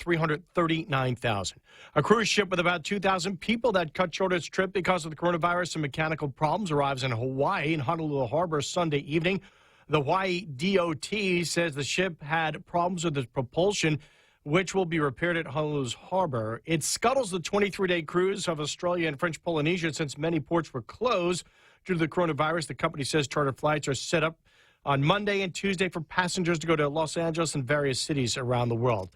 339,000. A cruise ship with about 2,000 people that cut short its trip because of the coronavirus and mechanical problems arrives in Hawaii in Honolulu Harbor Sunday evening. The Hawaii DOT says the ship had problems with its propulsion, which will be repaired at Honolulu's harbor. It scuttles the 23-day cruise of Australia and French Polynesia since many ports were closed due to the coronavirus. The company says charter flights are set up on Monday and Tuesday for passengers to go to Los Angeles and various cities around the world.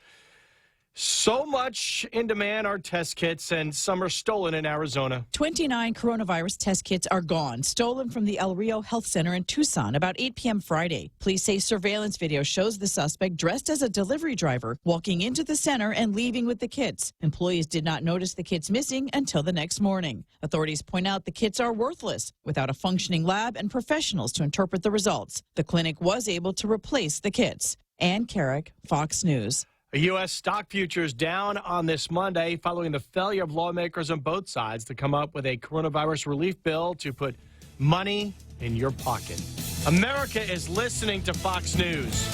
So much in demand are test kits, and some are stolen in Arizona. 29 coronavirus test kits are gone, stolen from the El Rio Health Center in Tucson about 8 p.m. Friday. Police say surveillance video shows the suspect dressed as a delivery driver walking into the center and leaving with the kits. Employees did not notice the kits missing until the next morning. Authorities point out the kits are worthless without a functioning lab and professionals to interpret the results. The clinic was able to replace the kits. Ann Carrick, Fox News. U.S. stock futures down on this Monday following the failure of lawmakers on both sides to come up with a coronavirus relief bill to put money in your pocket. America is listening to Fox News.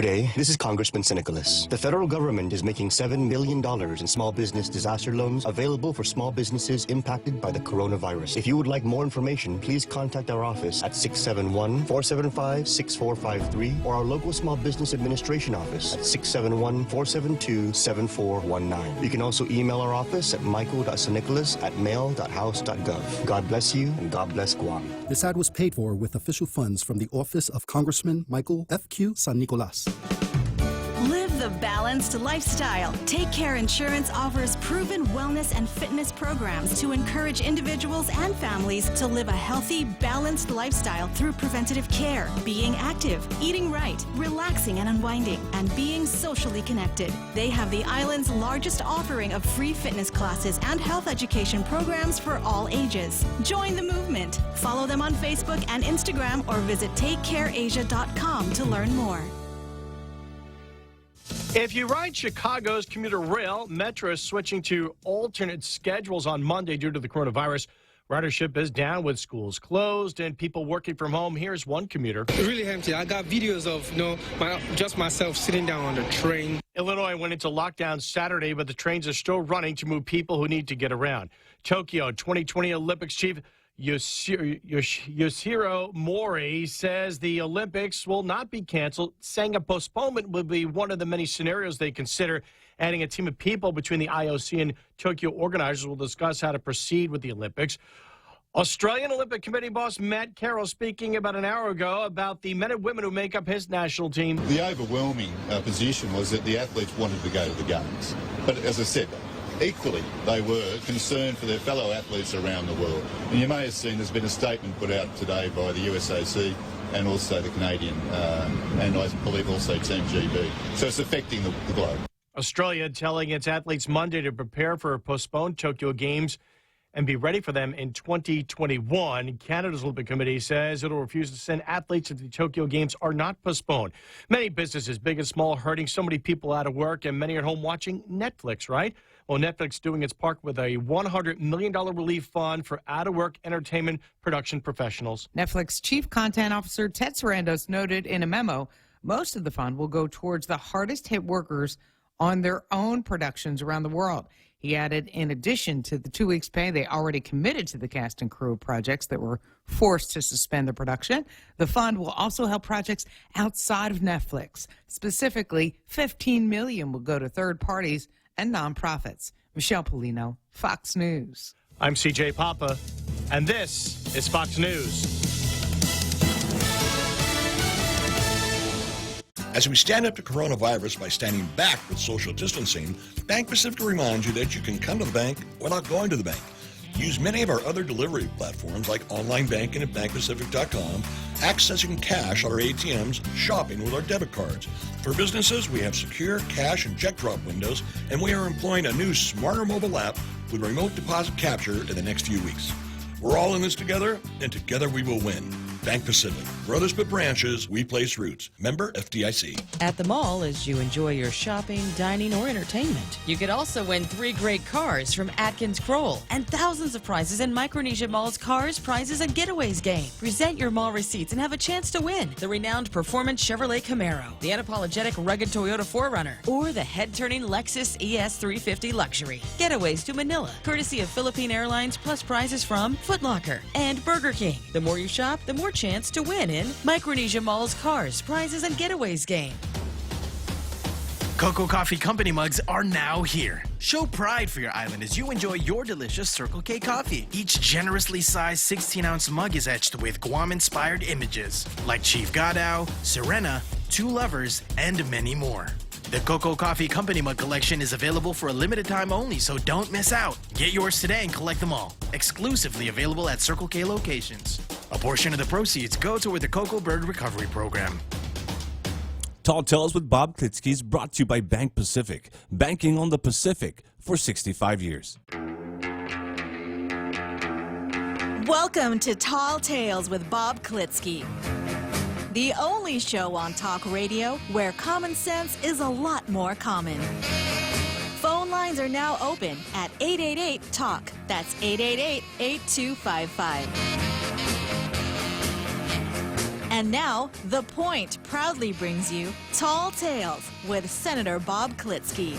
Day, this is Congressman Nicholas. The federal government is making $7 million in small business disaster loans available for small businesses impacted by the coronavirus. If you would like more information, please contact our office at 671-475-6453 or our local Small Business Administration office at 671-472-7419. You can also email our office at michael.sanicholas@mail.house.gov. God bless you and God bless Guam. This ad was paid for with official funds from the office of Congressman Michael F.Q. San Nicolas. Live the balanced lifestyle. Take Care Insurance offers proven wellness and fitness programs to encourage individuals and families to live a healthy, balanced lifestyle through preventative care, being active, eating right, relaxing and unwinding, and being socially connected. They have the island's largest offering of free fitness classes and health education programs for all ages. Join the movement. Follow them on Facebook and Instagram or visit takecareasia.com to learn more. If you ride Chicago's commuter rail, Metro is switching to alternate schedules on Monday due to the coronavirus. Ridership is down with schools closed and people working from home. Here's one commuter. Really empty. I got videos of, just myself sitting down on the train. Illinois went into lockdown Saturday, but the trains are still running to move people who need to get around. Tokyo 2020 Olympics chief Yoshihiro Mori says the Olympics will not be canceled, saying a postponement would be one of the many scenarios they consider. Adding a team of people between the IOC and Tokyo organizers will discuss how to proceed with the Olympics. Australian Olympic Committee boss Matt Carroll speaking about an hour ago about the men and women who make up his national team. The overwhelming position was that the athletes wanted to go to the Games. But as I said, equally, they were concerned for their fellow athletes around the world. And you may have seen there's been a statement put out today by the USAC and also the Canadian, and I believe also Team GB. So it's affecting the globe. Australia telling its athletes Monday to prepare for postponed Tokyo Games and be ready for them in 2021. Canada's Olympic Committee says it will refuse to send athletes if the Tokyo Games are not postponed. Many businesses, big and small, hurting so many people out of work and many at home watching Netflix, right? Well, Netflix doing its part with a $100 million relief fund for out-of-work entertainment production professionals. Netflix Chief Content Officer Ted Sarandos noted in a memo, most of the fund will go towards the hardest hit workers on their own productions around the world. He added, in addition to the 2 weeks' pay they already committed to the cast and crew of projects that were forced to suspend the production, the fund will also help projects outside of Netflix. Specifically, $15 million will go to third parties and nonprofits. Michelle Polino, Fox News. I'm CJ Papa, and this is Fox News. As we stand up to coronavirus by standing back with social distancing, Bank Pacific reminds you that you can come to the bank without going to the bank. Use many of our other delivery platforms like online banking at bankpacific.com, accessing cash at our ATMs, shopping with our debit cards. For businesses, we have secure cash and check drop windows, and we are employing a new smarter mobile app with remote deposit capture in the next few weeks. We're all in this together, and together we will win. Bank Pacific. brothers put branches, we place roots. Member FDIC. At the mall, as you enjoy your shopping, dining, or entertainment, you could also win 3 great cars from Atkins Kroll and thousands of prizes in Micronesia Mall's Cars, Prizes, and Getaways game. Present your mall receipts and have a chance to win the renowned performance Chevrolet Camaro, the unapologetic rugged Toyota 4Runner, or the head-turning Lexus ES350 Luxury. Getaways to Manila, courtesy of Philippine Airlines, plus prizes from Foot Locker and Burger King. The more you shop, the more chance to win in Micronesia Mall's Cars, Prizes, and Getaways game. Cocoa Coffee Company mugs are now here. Show pride for your island as you enjoy your delicious Circle K coffee. Each generously sized 16-ounce mug is etched with Guam-inspired images like Chief Gadao, Serena, 2 lovers, and many more. The Cocoa Coffee Company mug collection is available for a limited time only, so don't miss out. Get yours today and collect them all. Exclusively available at Circle K locations. A portion of the proceeds go toward the Cocoa Bird Recovery Program. Tall Tales with Bob Klitzkie is brought to you by Bank Pacific, banking on the Pacific for 65 years. Welcome to Tall Tales with Bob Klitzkie, the only show on talk radio where common sense is a lot more common. Phone lines are now open at 888-TALK. That's 888-8255. And now, The Point proudly brings you Tall Tales with Senator Bob Klitzkie.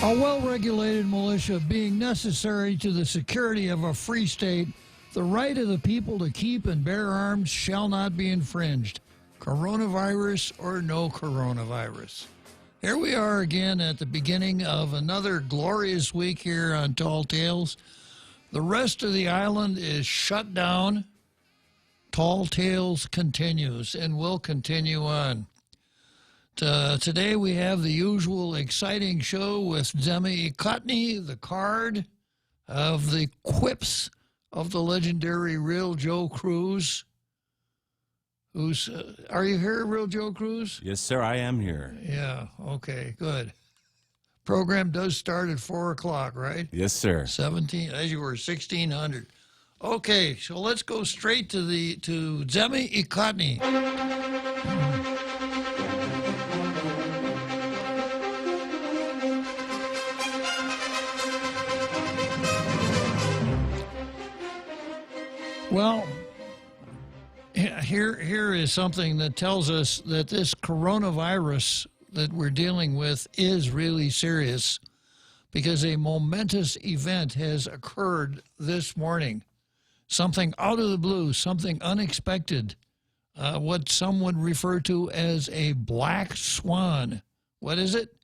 A well-regulated militia being necessary to the security of a free state, the right of the people to keep and bear arms shall not be infringed. Coronavirus or no coronavirus. Here we are again at the beginning of another glorious week here on Tall Tales. The rest of the island is shut down. Tall Tales continues and will continue on. Today we have the usual exciting show with Demi Ekotny, the card of the quips of the legendary Real Joe Cruz. Are you here, Real Joe Cruz? Yes, sir, I am here. Yeah, okay, good. Program does start at 4 o'clock, right? Yes, sir. 17, as you were, 1600. Okay, so let's go straight to Demi Ekotny. Well, here is something that tells us that this coronavirus that we're dealing with is really serious, because a momentous event has occurred this morning. Something out of the blue, something unexpected, what some would refer to as a black swan. What is it?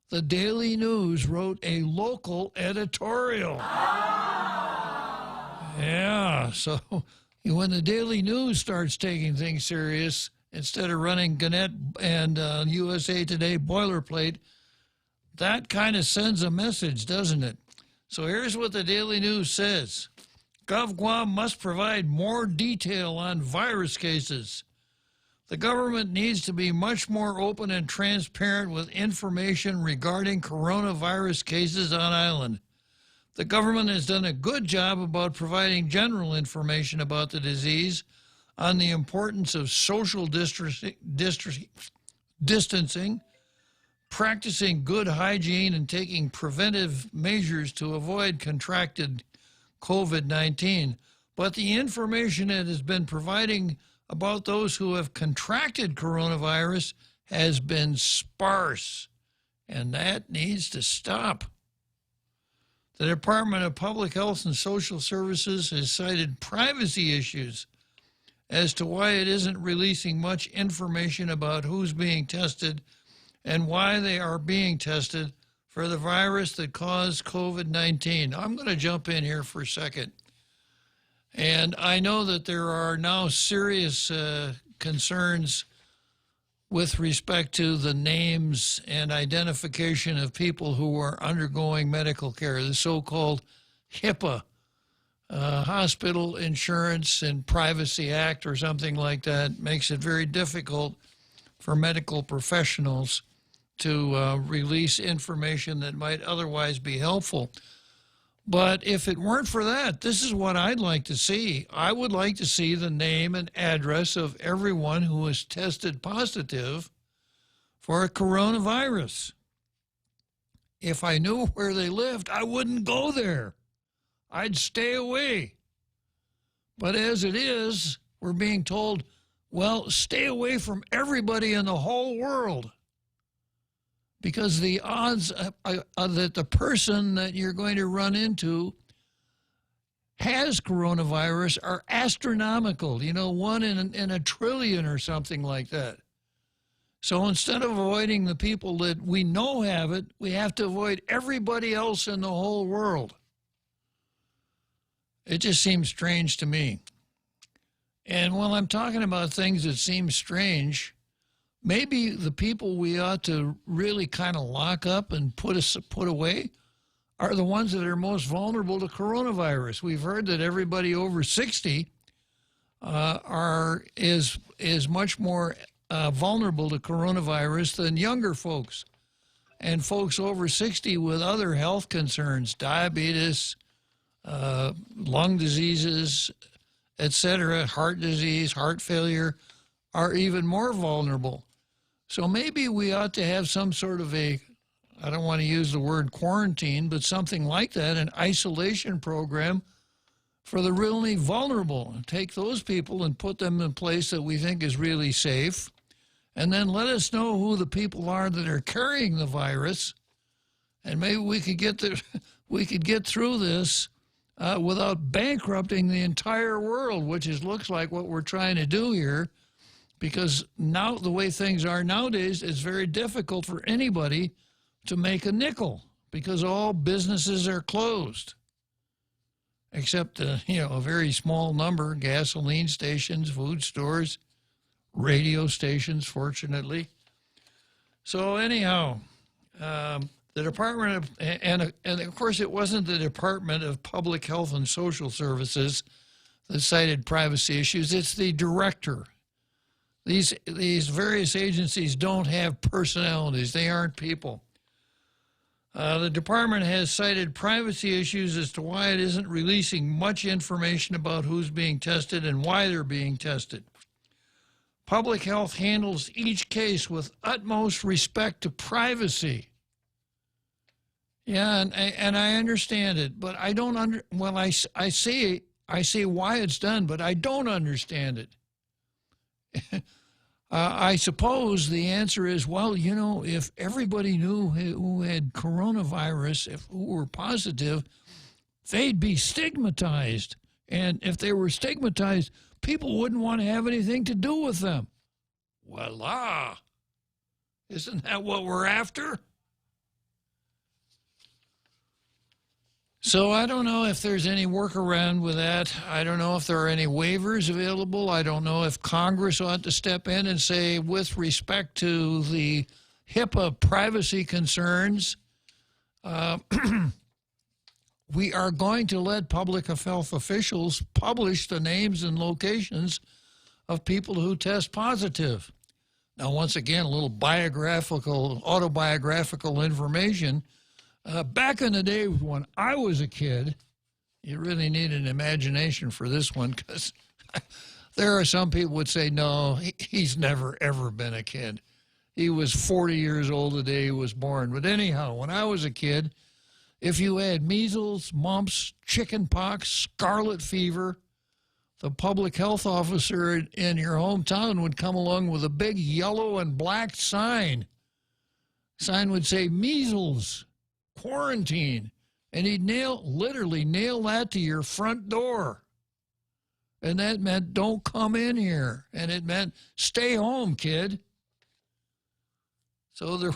The Daily News wrote a local editorial. Yeah, so when the Daily News starts taking things serious, instead of running Gannett and USA Today boilerplate, that kind of sends a message, doesn't it? So here's what the Daily News says. GovGuam must provide more detail on virus cases. The government needs to be much more open and transparent with information regarding coronavirus cases on island. The government has done a good job about providing general information about the disease, on the importance of social distancing, practicing good hygiene, and taking preventive measures to avoid contracted COVID-19. But the information it has been providing about those who have contracted coronavirus has been sparse, and that needs to stop. The Department of Public Health and Social Services has cited privacy issues as to why it isn't releasing much information about who's being tested and why they are being tested for the virus that caused COVID-19. I'm going to jump in here for a second. And I know that there are now serious concerns with respect to the names and identification of people who are undergoing medical care, the so-called HIPAA, Hospital Insurance and Privacy Act or something like that, makes it very difficult for medical professionals to release information that might otherwise be helpful. But if it weren't for that, this is what I'd like to see. I would like to see the name and address of everyone who was tested positive for a coronavirus. If I knew where they lived, I wouldn't go there. I'd stay away. But as it is, we're being told, well, stay away from everybody in the whole world. Because the odds that the person that you're going to run into has coronavirus are astronomical, 1 in a trillion or something like that. So instead of avoiding the people that we know have it, we have to avoid everybody else in the whole world. It just seems strange to me. And while I'm talking about things that seem strange, maybe the people we ought to really kind of lock up and put away are the ones that are most vulnerable to coronavirus. We've heard that everybody over 60 is much more vulnerable to coronavirus than younger folks. And folks over 60 with other health concerns, diabetes, lung diseases, etc., heart disease, heart failure, are even more vulnerable. So maybe we ought to have some sort of I don't want to use the word quarantine, but something like that, an isolation program for the really vulnerable. Take those people and put them in a place that we think is really safe, and then let us know who the people are that are carrying the virus, and maybe we could get through this without bankrupting the entire world, which looks like what we're trying to do here. Because now, the way things are nowadays, it's very difficult for anybody to make a nickel because all businesses are closed, except a very small number: gasoline stations, food stores, radio stations, fortunately. So anyhow, the Department of, and of course it wasn't the Department of Public Health and Social Services that cited privacy issues, it's the director. These various agencies don't have personalities. They aren't people. The department has cited privacy issues as to why it isn't releasing much information about who's being tested and why they're being tested. Public health handles each case with utmost respect to privacy. Yeah, and I understand it, but I don't I see why it's done, but I don't understand it. I suppose the answer is, well, if everybody knew who had coronavirus, who were positive, they'd be stigmatized. And if they were stigmatized, people wouldn't want to have anything to do with them. Voila! Isn't that what we're after? So I don't know if there's any workaround with that. I don't know if there are any waivers available. I don't know if Congress ought to step in and say, with respect to the HIPAA privacy concerns, we are going to let public health officials publish the names and locations of people who test positive. Now, once again, a little autobiographical information. Back in the day when I was a kid, you really need an imagination for this one, because there are some people would say, no, he's never, ever been a kid. He was 40 years old the day he was born. But anyhow, when I was a kid, if you had measles, mumps, chicken pox, scarlet fever, the public health officer in your hometown would come along with a big yellow and black sign. Sign would say, measles, quarantine, and he'd literally nail that to your front door. And that meant, don't come in here. And it meant, stay home, kid. So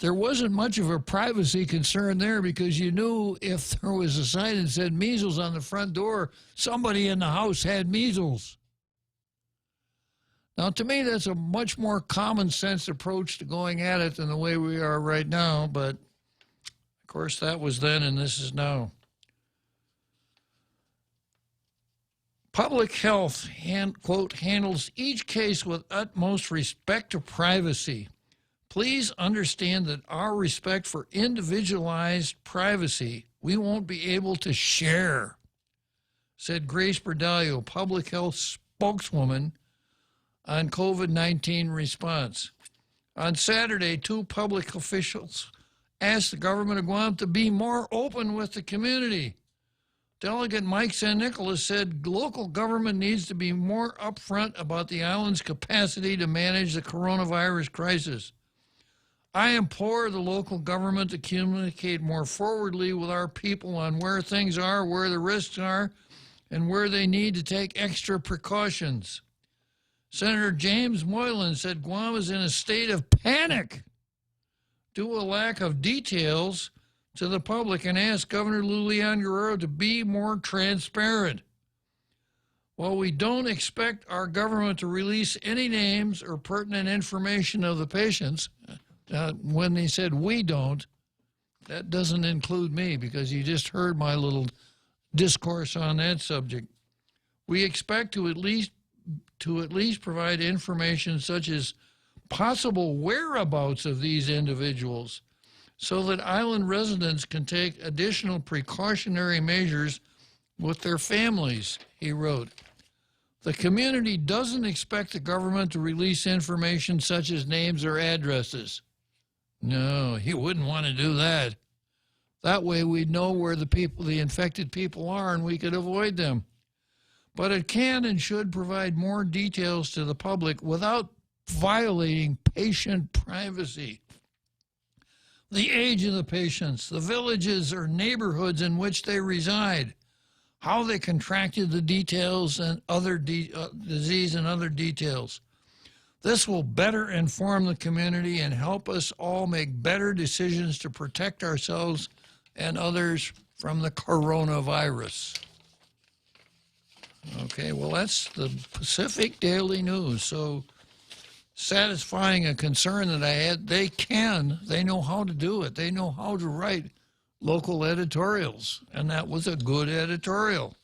there wasn't much of a privacy concern there, because you knew if there was a sign that said measles on the front door, somebody in the house had measles. Now, to me, that's a much more common sense approach to going at it than the way we are right now, but of course, that was then and this is now. Public health, quote, handles each case with utmost respect to privacy. Please understand that our respect for individualized privacy, we won't be able to share, said Grace Berdallo, public health spokeswoman on COVID-19 response. On Saturday, 2 public officials asked the government of Guam to be more open with the community. Delegate Mike San Nicolas said local government needs to be more upfront about the island's capacity to manage the coronavirus crisis. I implore the local government to communicate more forwardly with our people on where things are, where the risks are, and where they need to take extra precautions. Senator James Moylan said Guam is in a state of panic due to a lack of details to the public and asked Governor Lulian Guerrero to be more transparent. While we don't expect our government to release any names or pertinent information of the patients, when they said we don't, that doesn't include me because you just heard my little discourse on that subject. We expect to at least provide information such as possible whereabouts of these individuals so that island residents can take additional precautionary measures with their families, he wrote. The community doesn't expect the government to release information such as names or addresses. No, he wouldn't want to do that. That way we'd know where the infected people are, and we could avoid them. But it can and should provide more details to the public without violating patient privacy. The age of the patients, the villages or neighborhoods in which they reside, how they contracted the details and other disease and other details. This will better inform the community and help us all make better decisions to protect ourselves and others from the coronavirus. Okay, well, that's the Pacific Daily News. So satisfying a concern that I had, they know how to do it. They know how to write local editorials, and that was a good editorial.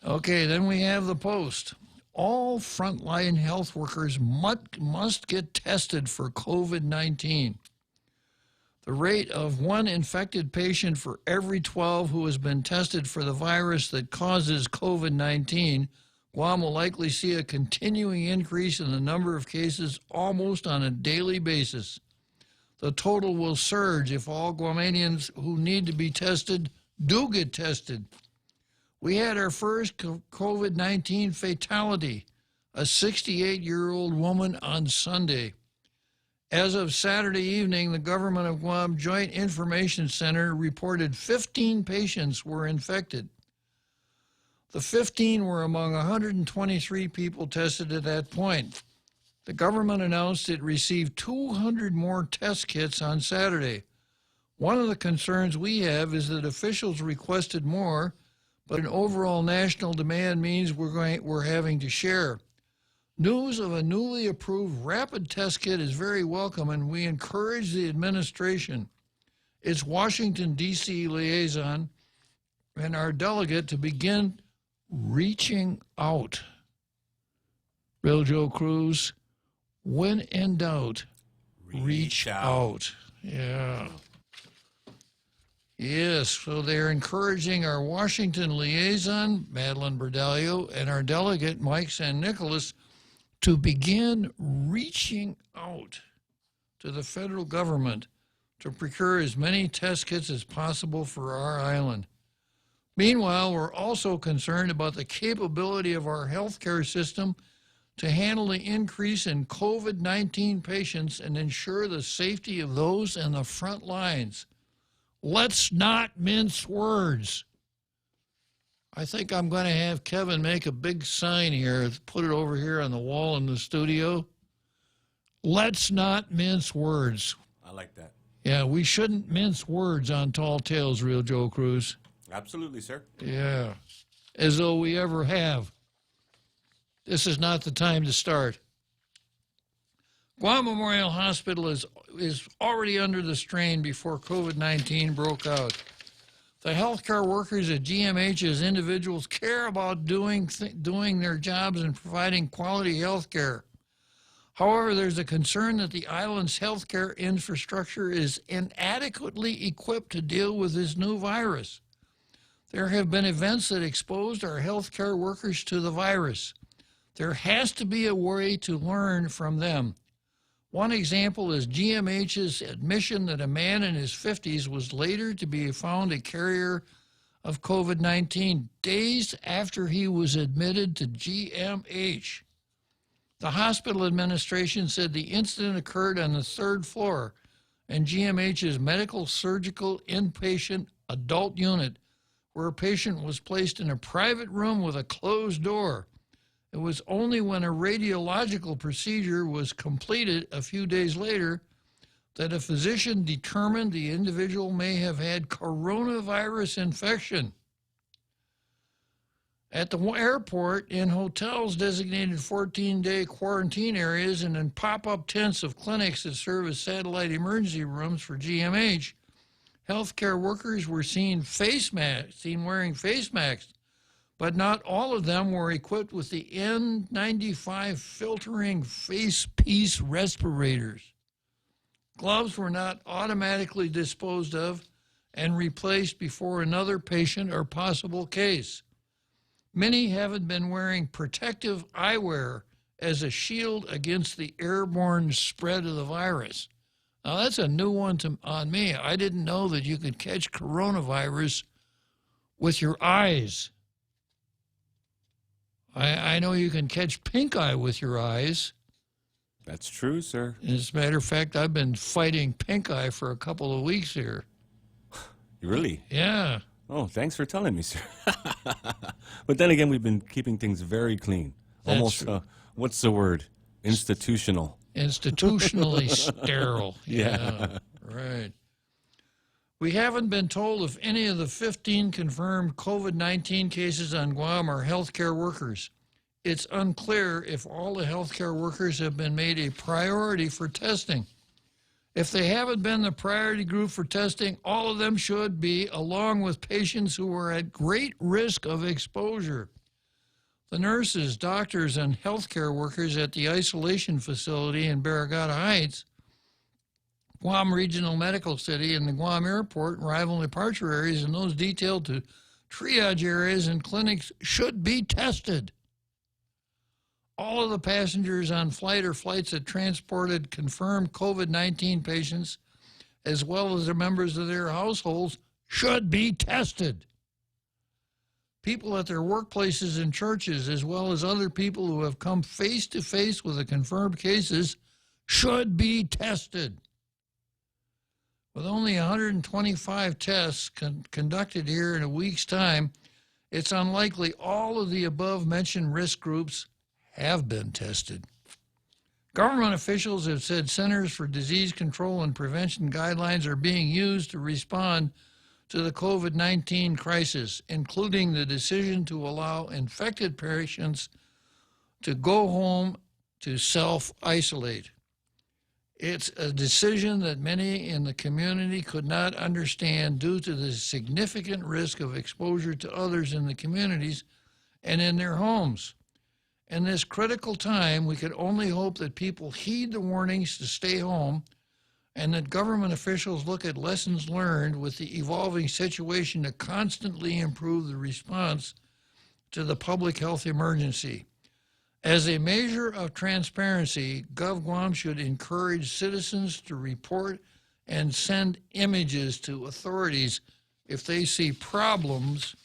Okay, then we have the Post. All frontline health workers must get tested for COVID-19. The rate of 1 infected patient for every 12 who has been tested for the virus that causes COVID-19, Guam will likely see a continuing increase in the number of cases almost on a daily basis. The total will surge if all Guamanians who need to be tested do get tested. We had our first COVID-19 fatality, a 68-year-old woman on Sunday. As of Saturday evening, the Government of Guam Joint Information Center reported 15 patients were infected. The 15 were among 123 people tested at that point. The government announced it received 200 more test kits on Saturday. One of the concerns we have is that officials requested more, but an overall national demand means we're having to share. News of a newly approved rapid test kit is very welcome, and we encourage the administration, its Washington, D.C. liaison, and our delegate to begin reaching out. Bill Joe Cruz, when in doubt, reach out. Yeah. Yes, so they're encouraging our Washington liaison, Madeline Berdallo, and our delegate, Mike San Nicolas, to begin reaching out to the federal government to procure as many test kits as possible for our island. Meanwhile, we're also concerned about the capability of our healthcare system to handle the increase in COVID-19 patients and ensure the safety of those in the front lines. Let's not mince words. I think I'm going to have Kevin make a big sign here, put it over here on the wall in the studio. Let's not mince words. I like that. Yeah, we shouldn't mince words on Tall Tales, Real Joe Cruz. Absolutely, sir. Yeah, as though we ever have. This is not the time to start. Guam Memorial Hospital is already under the strain before COVID-19 broke out. The healthcare workers at GMH as individuals care about doing their jobs and providing quality health care. However, there's a concern that the island's healthcare infrastructure is inadequately equipped to deal with this new virus. There have been events that exposed our healthcare workers to the virus. There has to be a way to learn from them. One example is GMH's admission that a man in his 50s was later to be found a carrier of COVID-19 days after he was admitted to GMH. The hospital administration said the incident occurred on the 3rd floor in GMH's medical surgical inpatient adult unit, where a patient was placed in a private room with a closed door. It was only when a radiological procedure was completed a few days later that a physician determined the individual may have had coronavirus infection. At the airport, in hotels designated 14-day quarantine areas, and in pop-up tents of clinics that serve as satellite emergency rooms for GMH, healthcare workers were seen wearing face masks, but not all of them were equipped with the N95 filtering face piece respirators. Gloves were not automatically disposed of and replaced before another patient or possible case. Many haven't been wearing protective eyewear as a shield against the airborne spread of the virus. Now, that's a new one on me. I didn't know that you could catch coronavirus with your eyes. I know you can catch pink eye with your eyes. That's true, sir. As a matter of fact, I've been fighting pink eye for a couple of weeks here. Really? Yeah. Oh, thanks for telling me, sir. But then again, we've been keeping things very clean. That's Almost, true. What's the word? Institutional. Institutionally sterile. Yeah. Right. We haven't been told if any of the 15 confirmed COVID-19 cases on Guam are healthcare workers. It's unclear if all the healthcare workers have been made a priority for testing. If they haven't been the priority group for testing, all of them should be, along with patients who are at great risk of exposure. The nurses, doctors, and healthcare workers at the isolation facility in Barragata Heights, Guam Regional Medical City, and the Guam Airport and arrival and departure areas, and those detailed to triage areas and clinics should be tested. All of the passengers on flight or flights that transported confirmed COVID-19 patients, as well as the members of their households, should be tested. People at their workplaces and churches, as well as other people who have come face-to-face with the confirmed cases, should be tested. With only 125 tests conducted here in a week's time, it's unlikely all of the above-mentioned risk groups have been tested. Government officials have said Centers for Disease Control and Prevention guidelines are being used to respond to the COVID-19 crisis, including the decision to allow infected patients to go home to self-isolate. It's a decision that many in the community could not understand due to the significant risk of exposure to others in the communities and in their homes. In this critical time, we could only hope that people heed the warnings to stay home and that government officials look at lessons learned with the evolving situation to constantly improve the response to the public health emergency. As a measure of transparency, GovGuam should encourage citizens to report and send images to authorities if they see problems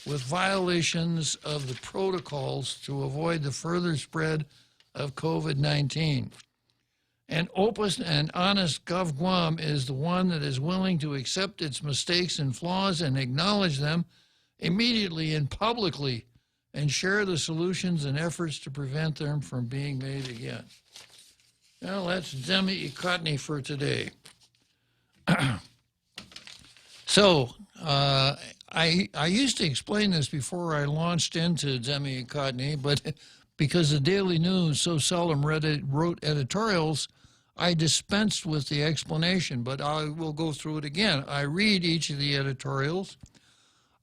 with violations of the protocols to avoid the further spread of COVID-19. An open and honest GovGuam is the one that is willing to accept its mistakes and flaws and acknowledge them immediately and publicly and share the solutions and efforts to prevent them from being made again. Well, that's Demi Ikotny for today. So, I used to explain this before I launched into Demi Ikotny, but because the Daily News so seldom wrote editorials, I dispensed with the explanation, but I will go through it again. I read each of the editorials.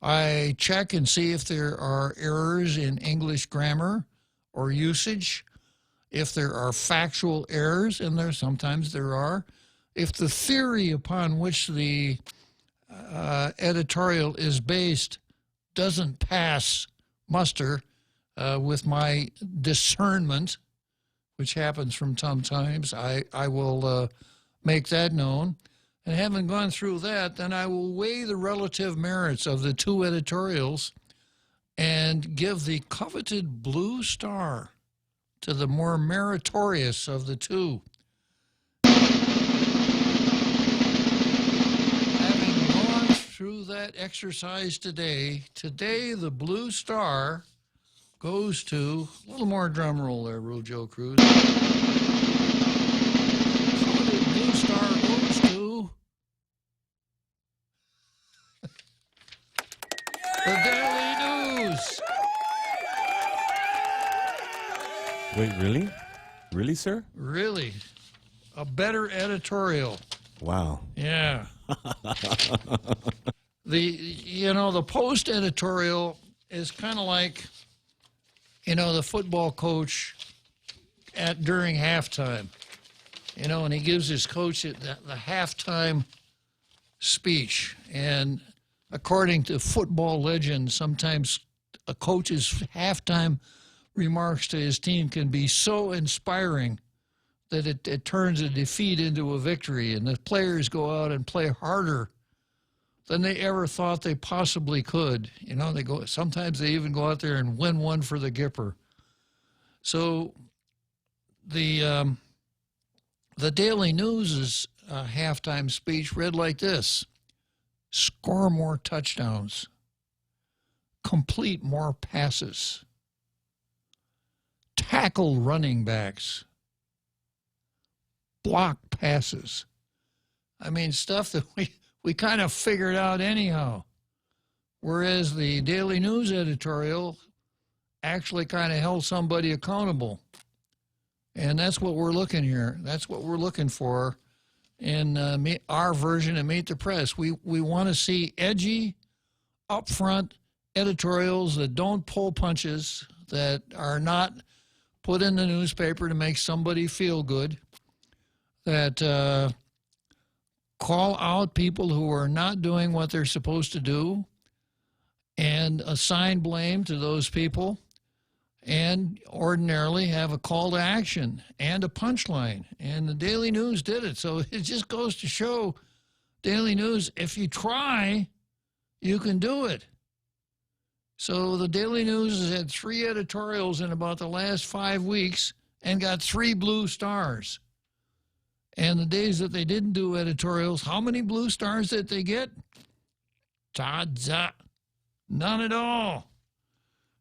I check and see if there are errors in English grammar or usage, if there are factual errors, and sometimes there are, if the theory upon which the editorial is based doesn't pass muster with my discernment, which happens from sometimes, I will make that known. And having gone through that, then I will weigh the relative merits of the two editorials and give the coveted blue star to the more meritorious of the two. Having gone through that exercise today, the blue star goes to, a little more drum roll there, Rojo Cruz. Coveted blue star goes to the Daily News. Wait, really? Really, sir? Really. A better editorial. Wow. Yeah. The Post editorial is kind of like, the football coach during halftime. And he gives his coach the halftime speech. And according to football legends, sometimes a coach's halftime remarks to his team can be so inspiring that it turns a defeat into a victory, and the players go out and play harder than they ever thought they possibly could. Sometimes they even go out there and win one for the Gipper. So the Daily News' halftime speech read like this: score more touchdowns, complete more passes, tackle running backs, block passes. I mean, stuff that we kind of figured out anyhow. Whereas the Daily News editorial actually kind of held somebody accountable. And that's what we're looking here. That's what we're looking for in our version of Meet the Press. We want to see edgy, upfront editorials that don't pull punches, that are not put in the newspaper to make somebody feel good, that call out people who are not doing what they're supposed to do and assign blame to those people, and ordinarily have a call to action and a punchline. And the Daily News did it. So it just goes to show, Daily News, if you try, you can do it. So the Daily News has had 3 editorials in about the last 5 weeks and got 3 blue stars. And the days that they didn't do editorials, how many blue stars did they get? None at all.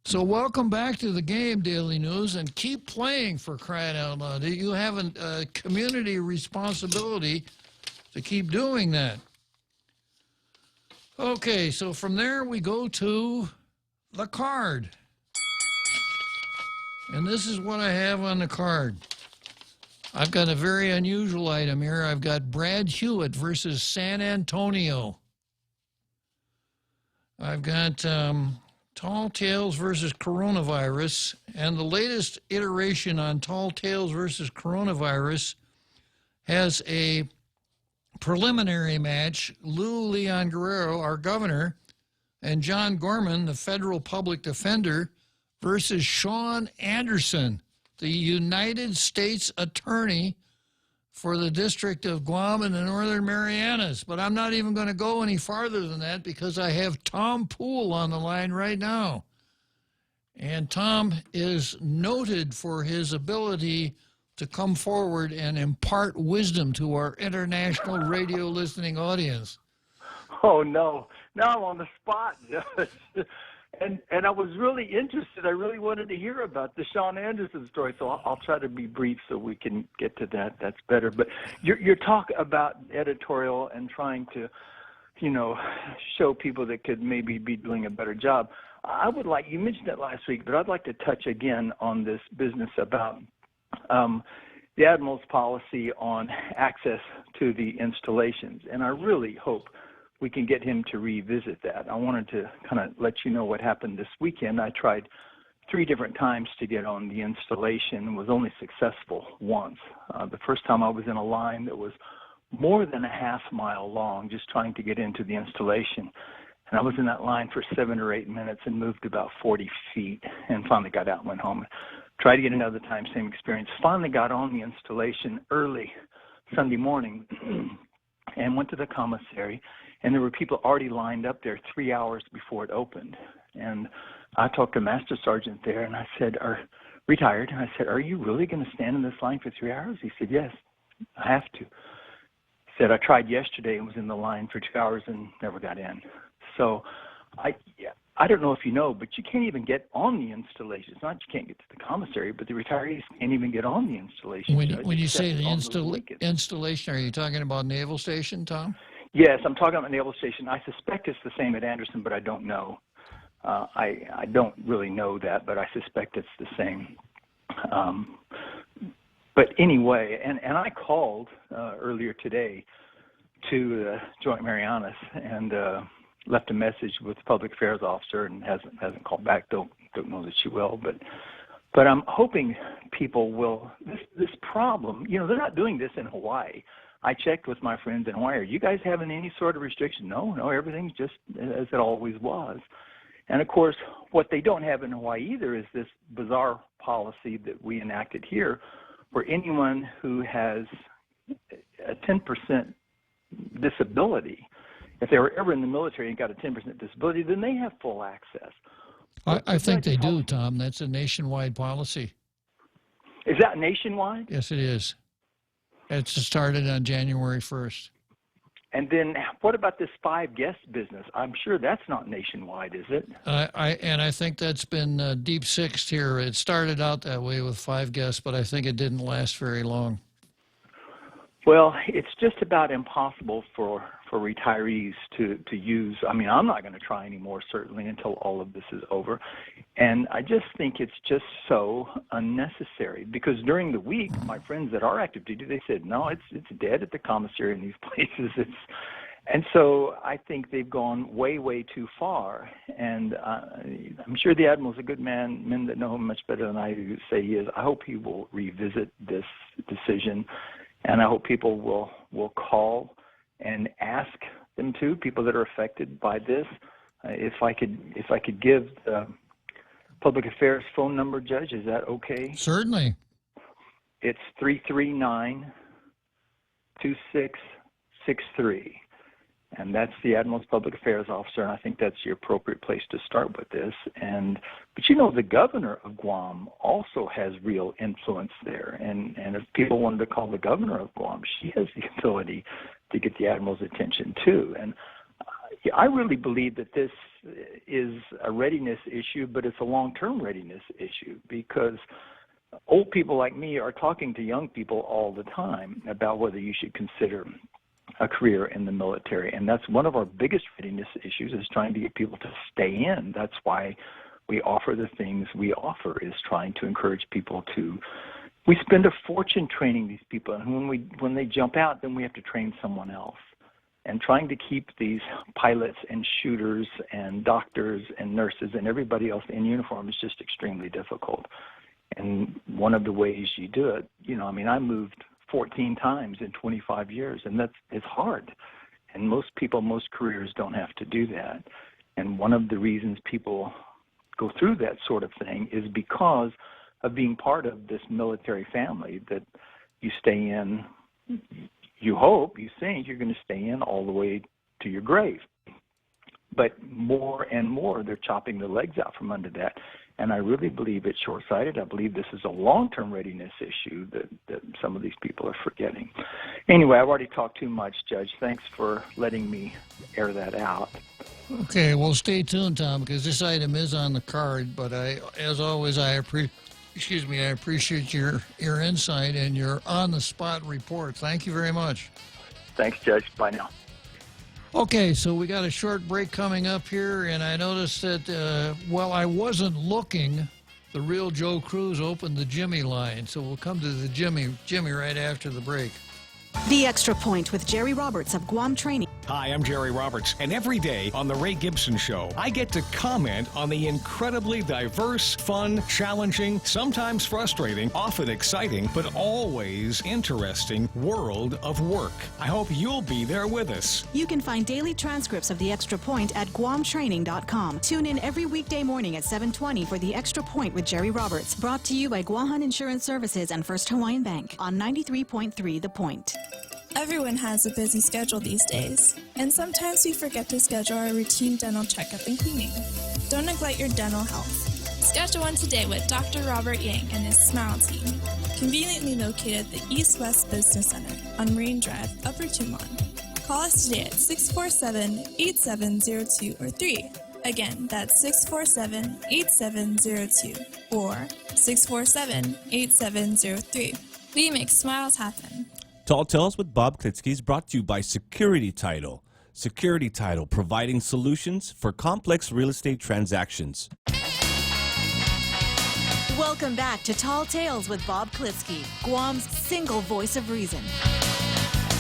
So welcome back to the game, Daily News, and keep playing, for crying out loud. You have a community responsibility to keep doing that. Okay, so from there we go to the card. And this is what I have on the card. I've got a very unusual item here. I've got Brad Hewitt versus San Antonio. I've got Tall Tales versus Coronavirus. And the latest iteration on Tall Tales versus Coronavirus has a preliminary match. Lou Leon Guerrero, our governor, and John Gorman, the federal public defender, versus Sean Anderson, the United States Attorney for the District of Guam and the Northern Marianas. But I'm not even going to go any farther than that because I have Tom Poole on the line right now. And Tom is noted for his ability to come forward and impart wisdom to our international radio listening audience. Oh, no. Now I'm on the spot, Judge. And I was really interested. I really wanted to hear about the Sean Anderson story, so I'll try to be brief so we can get to that. That's better. But your talk about editorial and trying to, show people that could maybe be doing a better job. I would like, you mentioned it last week, but I'd like to touch again on this business about the Admiral's policy on access to the installations. And I really hope we can get him to revisit that. I wanted to kind of let you know what happened this weekend. I tried 3 different times to get on the installation, was only successful once. The first time I was in a line that was more than a half mile long just trying to get into the installation. And I was in that line for 7 or 8 minutes and moved about 40 feet and finally got out and went home. Tried to get another time, same experience. Finally got on the installation early Sunday morning and went to the commissary, and there were people already lined up there 3 hours before it opened. And I talked to Master Sergeant there, and I said, retired, and I said, "Are you really going to stand in this line for 3 hours?" He said, "Yes, I have to." He said, "I tried yesterday and was in the line for 2 hours and never got in." So I don't know if you know, but you can't even get on the installation. It's not you can't get to the commissary, but the retirees can't even get on the installation. When you say the installation, are you talking about Naval Station, Tom? Yes, I'm talking about Naval Station. I suspect it's the same at Anderson, but I don't know. I don't really know that, but I suspect it's the same. But anyway, and I called earlier today to Joint Marianas and left a message with the public affairs officer and hasn't called back. Don't know that she will, but I'm hoping people will. This problem, they're not doing this in Hawaii. I checked with my friends in Hawaii. Are you guys having any sort of restriction? No, everything's just as it always was. And of course, what they don't have in Hawaii either is this bizarre policy that we enacted here, where anyone who has a 10% disability, if they were ever in the military and got a 10% disability, then they have full access. I think they do, Tom. That's a nationwide policy. Is that nationwide? Yes, it is. It's started on January 1st. And then what about this 5 guest business? I'm sure that's not nationwide, is it? I think that's been deep sixed here. It started out that way with 5 guests, but I think it didn't last very long. Well, it's just about impossible for retirees to use. I mean, I'm not going to try anymore, certainly, until all of this is over. And I just think it's just so unnecessary because during the week, my friends that are active duty, they said, no, it's dead at the commissary in these places. And so I think they've gone way, way too far. And I'm sure the Admiral's a good man, men that know him much better than I do say he is. I hope he will revisit this decision. And I hope people will call and ask them to, people that are affected by this. If I could give the public affairs phone number, Judge, is that okay? Certainly. It's 339-2663. And that's the Admiral's Public Affairs Officer, and I think that's the appropriate place to start with this. But the governor of Guam also has real influence there. And if people wanted to call the governor of Guam, she has the ability to get the Admiral's attention too. And I really believe that this is a readiness issue, but it's a long-term readiness issue because old people like me are talking to young people all the time about whether you should consider a career in the military. And that's one of our biggest readiness issues is trying to get people to stay in. That's why we offer the things we offer, is trying to encourage people to. We spend a fortune training these people, and when they jump out, then we have to train someone else. And trying to keep these pilots and shooters and doctors and nurses and everybody else in uniform is just extremely difficult. And one of the ways you do it, I moved 14 times in 25 years, and it's hard. And most careers don't have to do that. And one of the reasons people go through that sort of thing is because of being part of this military family that you stay in, you think you're going to stay in all the way to your grave. But more and more, they're chopping the legs out from under that. And I really believe it's short-sighted. I believe this is a long-term readiness issue that some of these people are forgetting. Anyway, I've already talked too much, Judge. Thanks for letting me air that out. Okay, well, stay tuned, Tom, because this item is on the card. But as always, I appreciate your insight and your on-the-spot report. Thank you very much. Thanks, Judge. Bye now. Okay, so we got a short break coming up here, and I noticed that while I wasn't looking, the real Joe Cruz opened the Jimmy line. So we'll come to the Jimmy right after the break. The Extra Point with Jerry Roberts of Guam Training. Hi, I'm Jerry Roberts, and every day on The Ray Gibson Show, I get to comment on the incredibly diverse, fun, challenging, sometimes frustrating, often exciting, but always interesting world of work. I hope you'll be there with us. You can find daily transcripts of The Extra Point at GuamTraining.com. Tune in every weekday morning at 7:20 for The Extra Point with Jerry Roberts. Brought to you by Guahan Insurance Services and First Hawaiian Bank on 93.3 The Point. Everyone has a busy schedule these days, and sometimes we forget to schedule our routine dental checkup and cleaning. Don't neglect your dental health. Schedule one today with Dr. Robert Yang and his Smile Team, conveniently located at the East West Business Center on Marine Drive, Upper Tumon. Call us today at 647-8702 or 3. Again, that's 647-8702 or 647-8703. We make smiles happen. Tall Tales with Bob Klitzkie is brought to you by Security Title. Security Title, providing solutions for complex real estate transactions. Welcome back to Tall Tales with Bob Klitzkie, Guam's single voice of reason.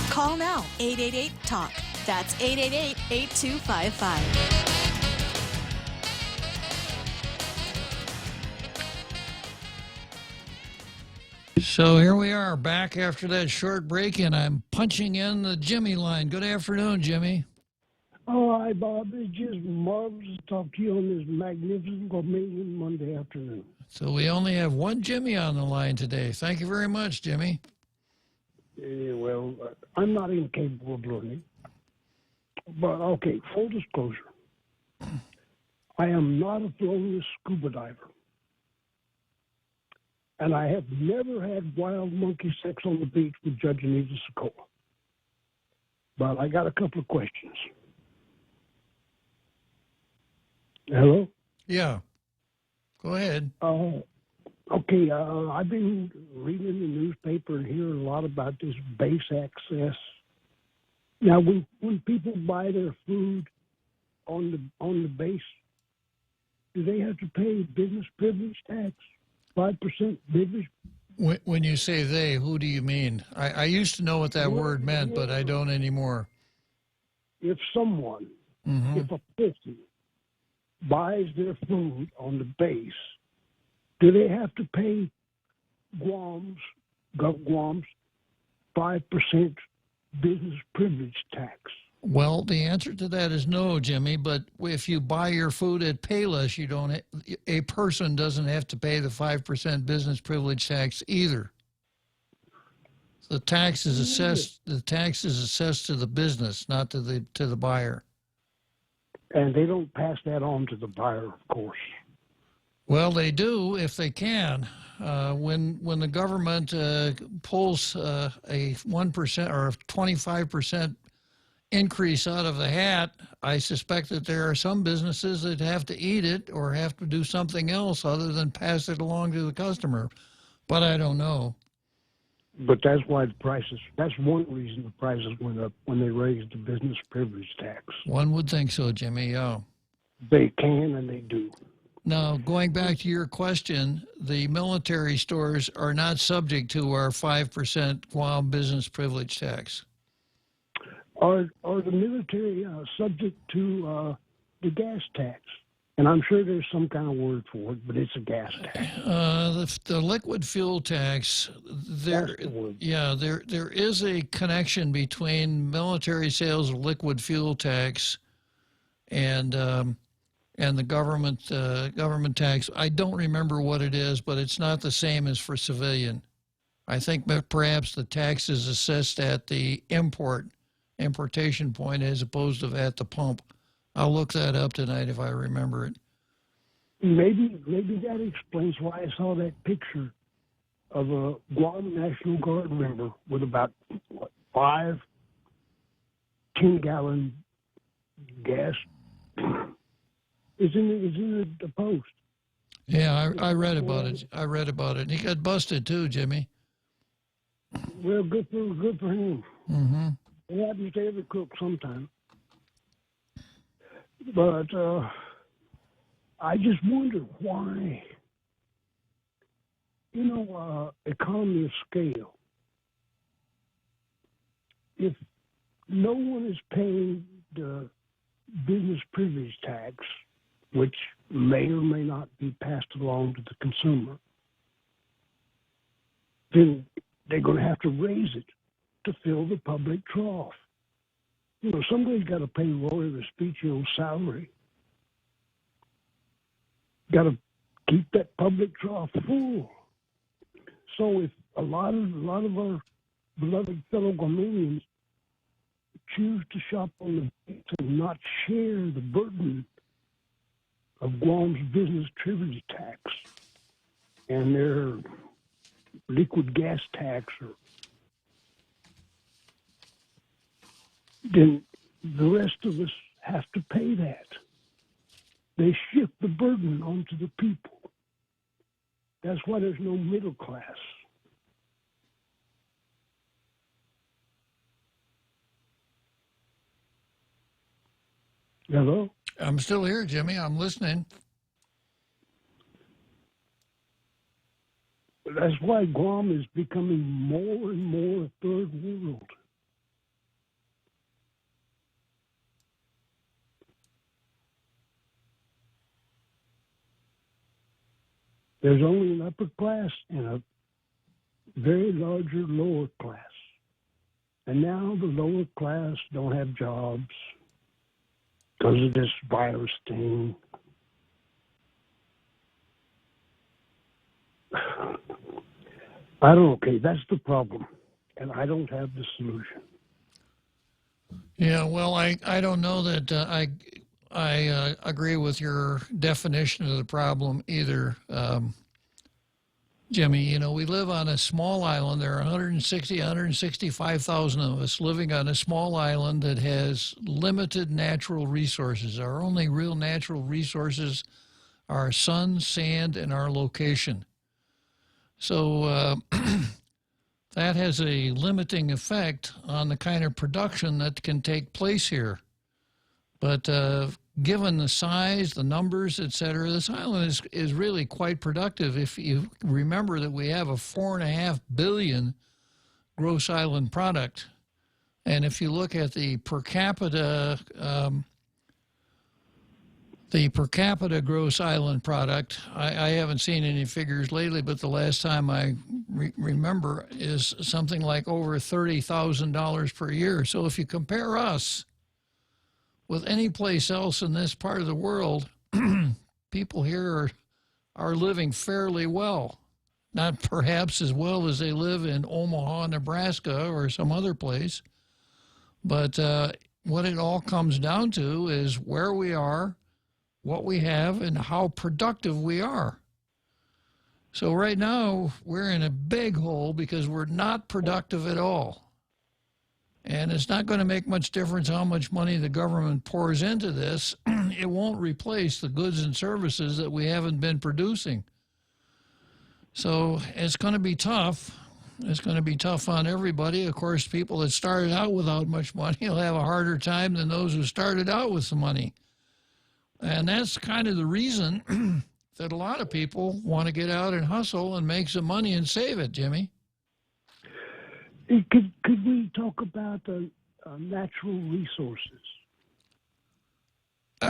Call now, 888-TALK. That's 888-8255. So here we are back after that short break, and I'm punching in the Jimmy line. Good afternoon, Jimmy. Oh, hi, Bob. It's just marvelous to talk to you on this magnificent, amazing Monday afternoon. So we only have one Jimmy on the line today. Thank you very much, Jimmy. Well, I'm not incapable of learning. But, okay, full disclosure. I am not a felonious scuba diver. And I have never had wild monkey sex on the beach with Judge Anita Sokoa. But I got a couple of questions. Hello? Yeah. Go ahead. Okay, I've been reading the newspaper and hearing a lot about this base access. Now, when people buy their food on the base, do they have to pay business privilege tax? 5% business? When you say they, who do you mean? I used to know what that word meant, but I don't anymore. If someone, if a person buys their food on the base, do they have to pay Guam's 5% business privilege tax? Well, the answer to that is no, Jimmy. But if you buy your food at Payless, you don't. A person doesn't have to pay the 5% business privilege tax either. The tax is assessed. The tax is assessed to the business, not to the buyer. And they don't pass that on to the buyer, of course. Well, they do if they can. When the government pulls a 1% or a 25% increase out of the hat, I suspect that there are some businesses that have to eat it or have to do something else other than pass it along to the customer. But I don't know. But that's why that's one reason the prices went up when they raised the business privilege tax. One would think so, Jimmy, yeah. They can and they do. Now, going back to your question, the military stores are not subject to our 5% Guam business privilege tax. Are the military subject to the gas tax? And I'm sure there's some kind of word for it, but it's a gas tax. The liquid fuel tax, there is a connection between military sales of liquid fuel tax and the government tax. I don't remember what it is, but it's not the same as for civilian. I think perhaps the tax is assessed at the importation point as opposed to at the pump. I'll look that up tonight if I remember it. Maybe that explains why I saw that picture of a Guam National Guard member with about 5 10-gallon gas. Is in the Post. Yeah, I read about it. I read about it. And he got busted too, Jimmy. Well, good for him. Mm-hmm. It happens to every cook sometime. But I just wonder why, economy of scale. If no one is paying the business privilege tax, which may or may not be passed along to the consumer, then they're going to have to raise it to fill the public trough. You know, somebody's got to pay Roy Vespucci's salary. Got to keep that public trough full. So if a lot of our beloved fellow Guamanians choose to shop on the beach and not share the burden of Guam's business privilege tax and their liquid gas tax, then the rest of us have to pay that. They shift the burden onto the people. That's why there's no middle class. Hello? I'm still here, Jimmy. I'm listening. That's why Guam is becoming more and more a third world. There's only an upper class and a very larger lower class. And now the lower class don't have jobs because of this virus thing. Okay, that's the problem. And I don't have the solution. Yeah, well, I don't know that I agree with your definition of the problem either, Jimmy. You know, we live on a small island. There are 165,000 of us living on a small island that has limited natural resources. Our only real natural resources are sun, sand, and our location. So that has a limiting effect on the kind of production that can take place here. But given the size, the numbers, et cetera, this island is really quite productive. If you remember that we have a 4.5 billion gross island product, and if you look at the per capita gross island product, I haven't seen any figures lately, but the last time I remember is something like over $30,000 per year. So if you compare us with any place else in this part of the world, people here are living fairly well. Not perhaps as well as they live in Omaha, Nebraska, or some other place. But what it all comes down to is where we are, what we have, and how productive we are. So right now, we're in a big hole because we're not productive at all. And it's not going to make much difference how much money the government pours into this. It won't replace the goods and services that we haven't been producing. So it's going to be tough. It's going to be tough on everybody. Of course, people that started out without much money will have a harder time than those who started out with some money. And that's kind of the reason that a lot of people want to get out and hustle and make some money and save it, Jimmy. Could we talk about natural resources?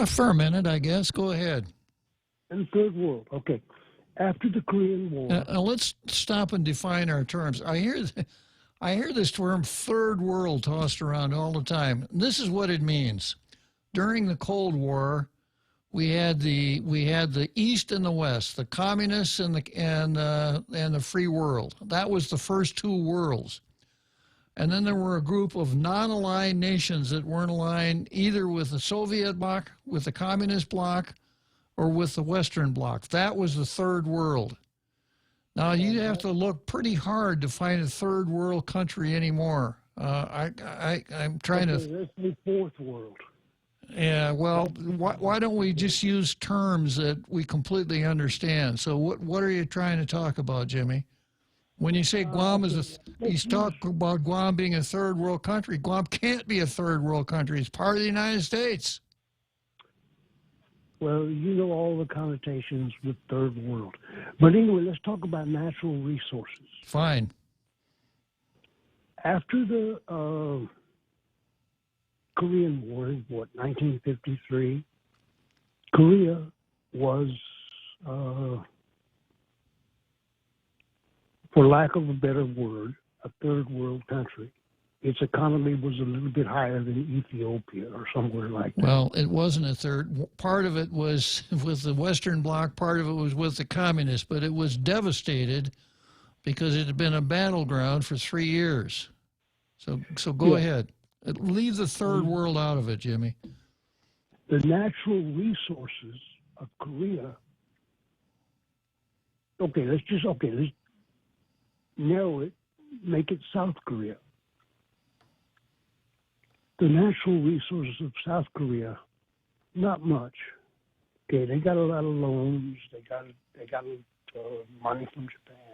For a minute, I guess. Go ahead. In the third world, okay. After the Korean War. Let's stop and define our terms. I hear this term third world tossed around all the time. This is what it means. During the Cold War, we had the East and the West, the communists and the free world. That was the first two worlds. And then there were a group of non-aligned nations that weren't aligned either with the Soviet bloc, with the communist bloc, or with the Western bloc. That was the third world. Now, you'd have to look pretty hard to find a third world country anymore. I'm trying to... That's the fourth world. Yeah, well, why don't we just use terms that we completely understand? So what are you trying to talk about, Jimmy? When you say Guam you talk about Guam being a third world country. Guam can't be a third world country. It's part of the United States. Well, you know all the connotations with third world. But anyway, let's talk about natural resources. Fine. After the Korean War in, 1953, Korea was, for lack of a better word, a third world country. Its economy was a little bit higher than Ethiopia or somewhere like that. Well, it wasn't a third. Part of it was with the Western Bloc, part of it was with the communists, but it was devastated because it had been a battleground for 3 years. So go ahead. Leave the third world out of it, Jimmy. The natural resources of Korea. Let's narrow it, make it South Korea. The natural resources of South Korea, not much. Okay, they got a lot of loans. They got money from Japan.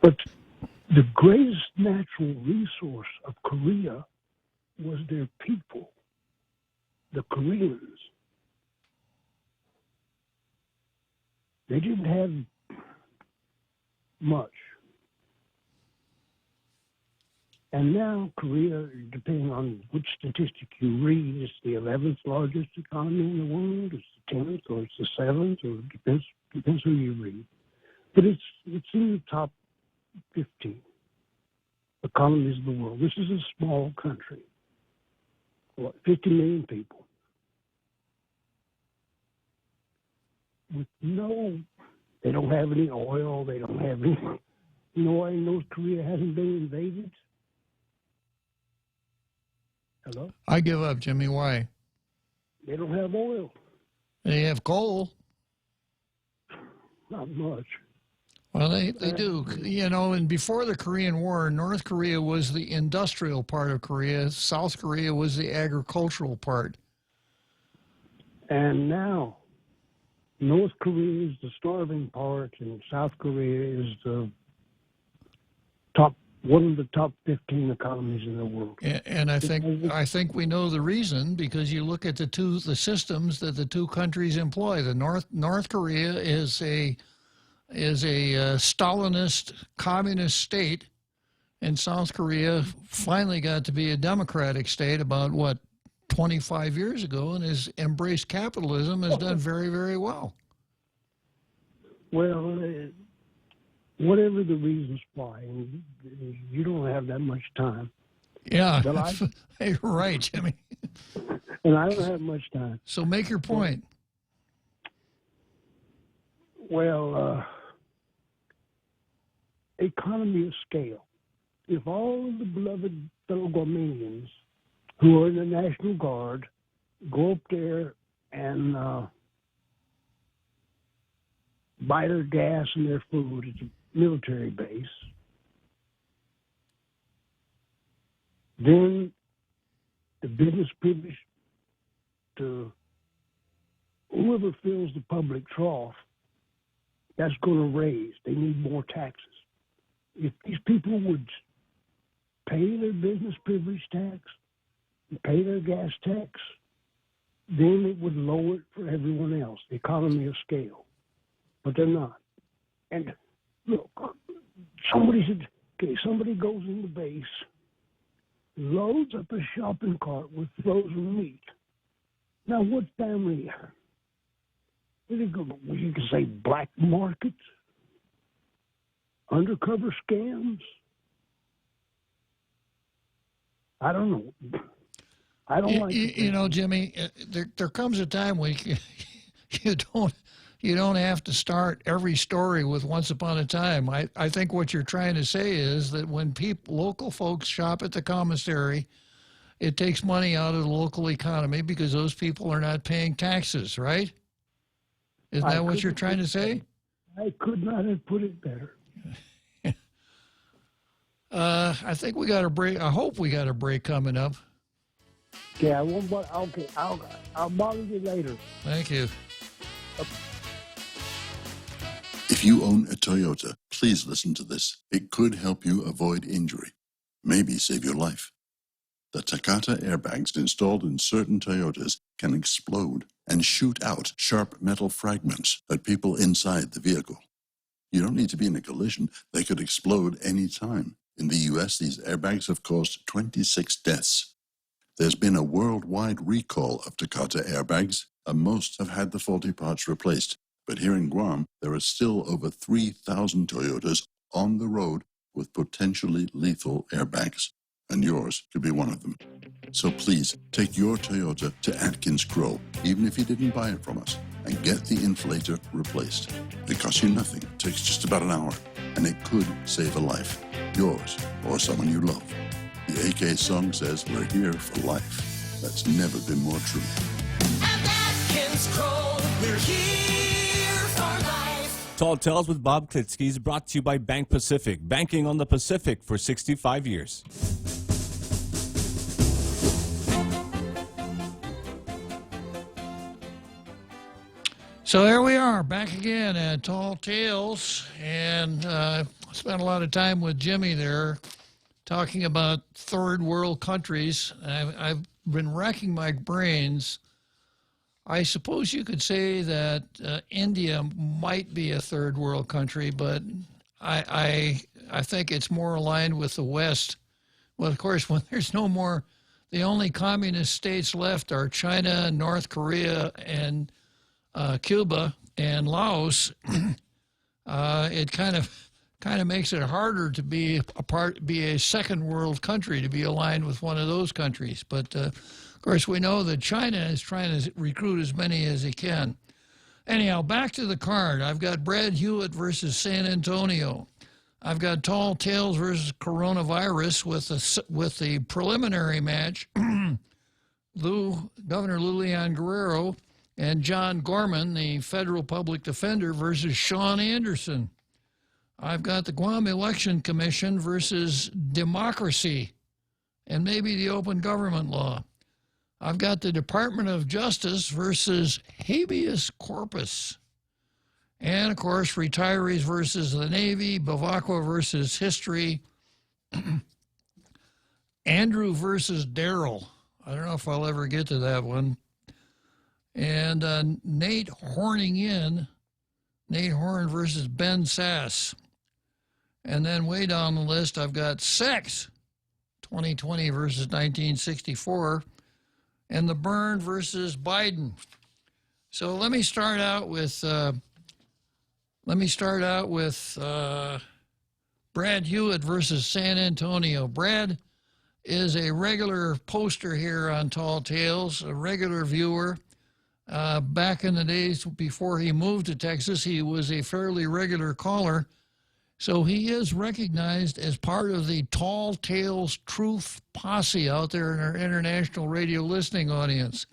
But the greatest natural resource of Korea was their people, the Koreans. They didn't have much. And now Korea, depending on which statistic you read, is the 11th largest economy in the world, it's the 10th, or it's the 7th, or it depends who you read. But it's in the top 15 economies of the world. This is a small country, 50 million people. They don't have any oil, they don't have any, why North Korea hasn't been invaded? Hello? I give up, Jimmy. Why? They don't have oil. They have coal. Not much. Well, they do. And before the Korean War, North Korea was the industrial part of Korea. South Korea was the agricultural part. And now, North Korea is the starving part, and South Korea is one of the top 15 economies in the world. And I think we know the reason, because you look at the systems that the two countries employ. The North Korea is a Stalinist communist state, and South Korea finally got to be a democratic state about 25 years ago, and has embraced capitalism, has done very, very well. Well, whatever the reasons why, and you don't have that much time. Yeah, you're right, Jimmy. And I don't have much time. So make your point. Well, economy of scale. If all of the beloved fellow Guamanians who are in the National Guard go up there and buy their gas and their food at the military base, then the business privilege to whoever fills the public trough, that's going to raise. They need more taxes. If these people would pay their business privilege tax and pay their gas tax, then it would lower it for everyone else, the economy of scale. But they're not. And look, somebody goes in the base, loads up a shopping cart with frozen meat. Now, what family? You can say black market, undercover scams. I don't know. I don't like it. Jimmy, there comes a time when you don't have to start every story with once upon a time. I think what you're trying to say is that when local folks shop at the commissary, it takes money out of the local economy because those people are not paying taxes, right? Isn't that what you're trying to say? I could not have put it better. I think we got a break. I hope we got a break coming up. Yeah, I won't. Okay, I'll bother you later. Thank you. If you own a Toyota, please listen to this. It could help you avoid injury, maybe save your life. The Takata airbags installed in certain Toyotas can explode and shoot out sharp metal fragments at people inside the vehicle. You don't need to be in a collision. They could explode any time. In the U.S., these airbags have caused 26 deaths. There's been a worldwide recall of Takata airbags, and most have had the faulty parts replaced. But here in Guam, there are still over 3,000 Toyotas on the road with potentially lethal airbags, and yours could be one of them. So please, take your Toyota to Atkins Grow, even if you didn't buy it from us, and get the inflator replaced. It costs you nothing, it takes just about an hour, and it could save a life, yours or someone you love. The AK song says we're here for life. That's never been more true. At Atkins Grow, we're here for life. Tall Tales with Bob Klitzkie is brought to you by Bank Pacific, banking on the Pacific for 65 years. So there we are, back again at Tall Tales, and spent a lot of time with Jimmy there talking about third world countries. I've been racking my brains. I suppose you could say that India might be a third world country, but I think it's more aligned with the West. Well, of course, when there's no more, the only communist states left are China, North Korea, and Cuba and Laos. It kind of makes it harder to be a second world country, to be aligned with one of those countries. But of course, we know that China is trying to recruit as many as it can. Anyhow, back to the card. I've got Brad Hewitt versus San Antonio. I've got Tall Tales versus Coronavirus with the preliminary match. Governor Lulian Guerrero and John Gorman, the federal public defender, versus Sean Anderson. I've got the Guam Election Commission versus democracy and maybe the open government law. I've got the Department of Justice versus habeas corpus. And, of course, retirees versus the Navy, Bavacqua versus history, Andrew versus Daryl. I don't know if I'll ever get to that one. And Nate Horning in, Nate Horn versus Ben Sass. And then way down the list, I've got sex, 2020 versus 1964, and the Byrne versus Biden. So let me start out with Brad Hewitt versus San Antonio. Brad is a regular poster here on Tall Tales, a regular viewer. Back in the days before he moved to Texas, he was a fairly regular caller. So he is recognized as part of the Tall Tales Truth Posse out there in our international radio listening audience.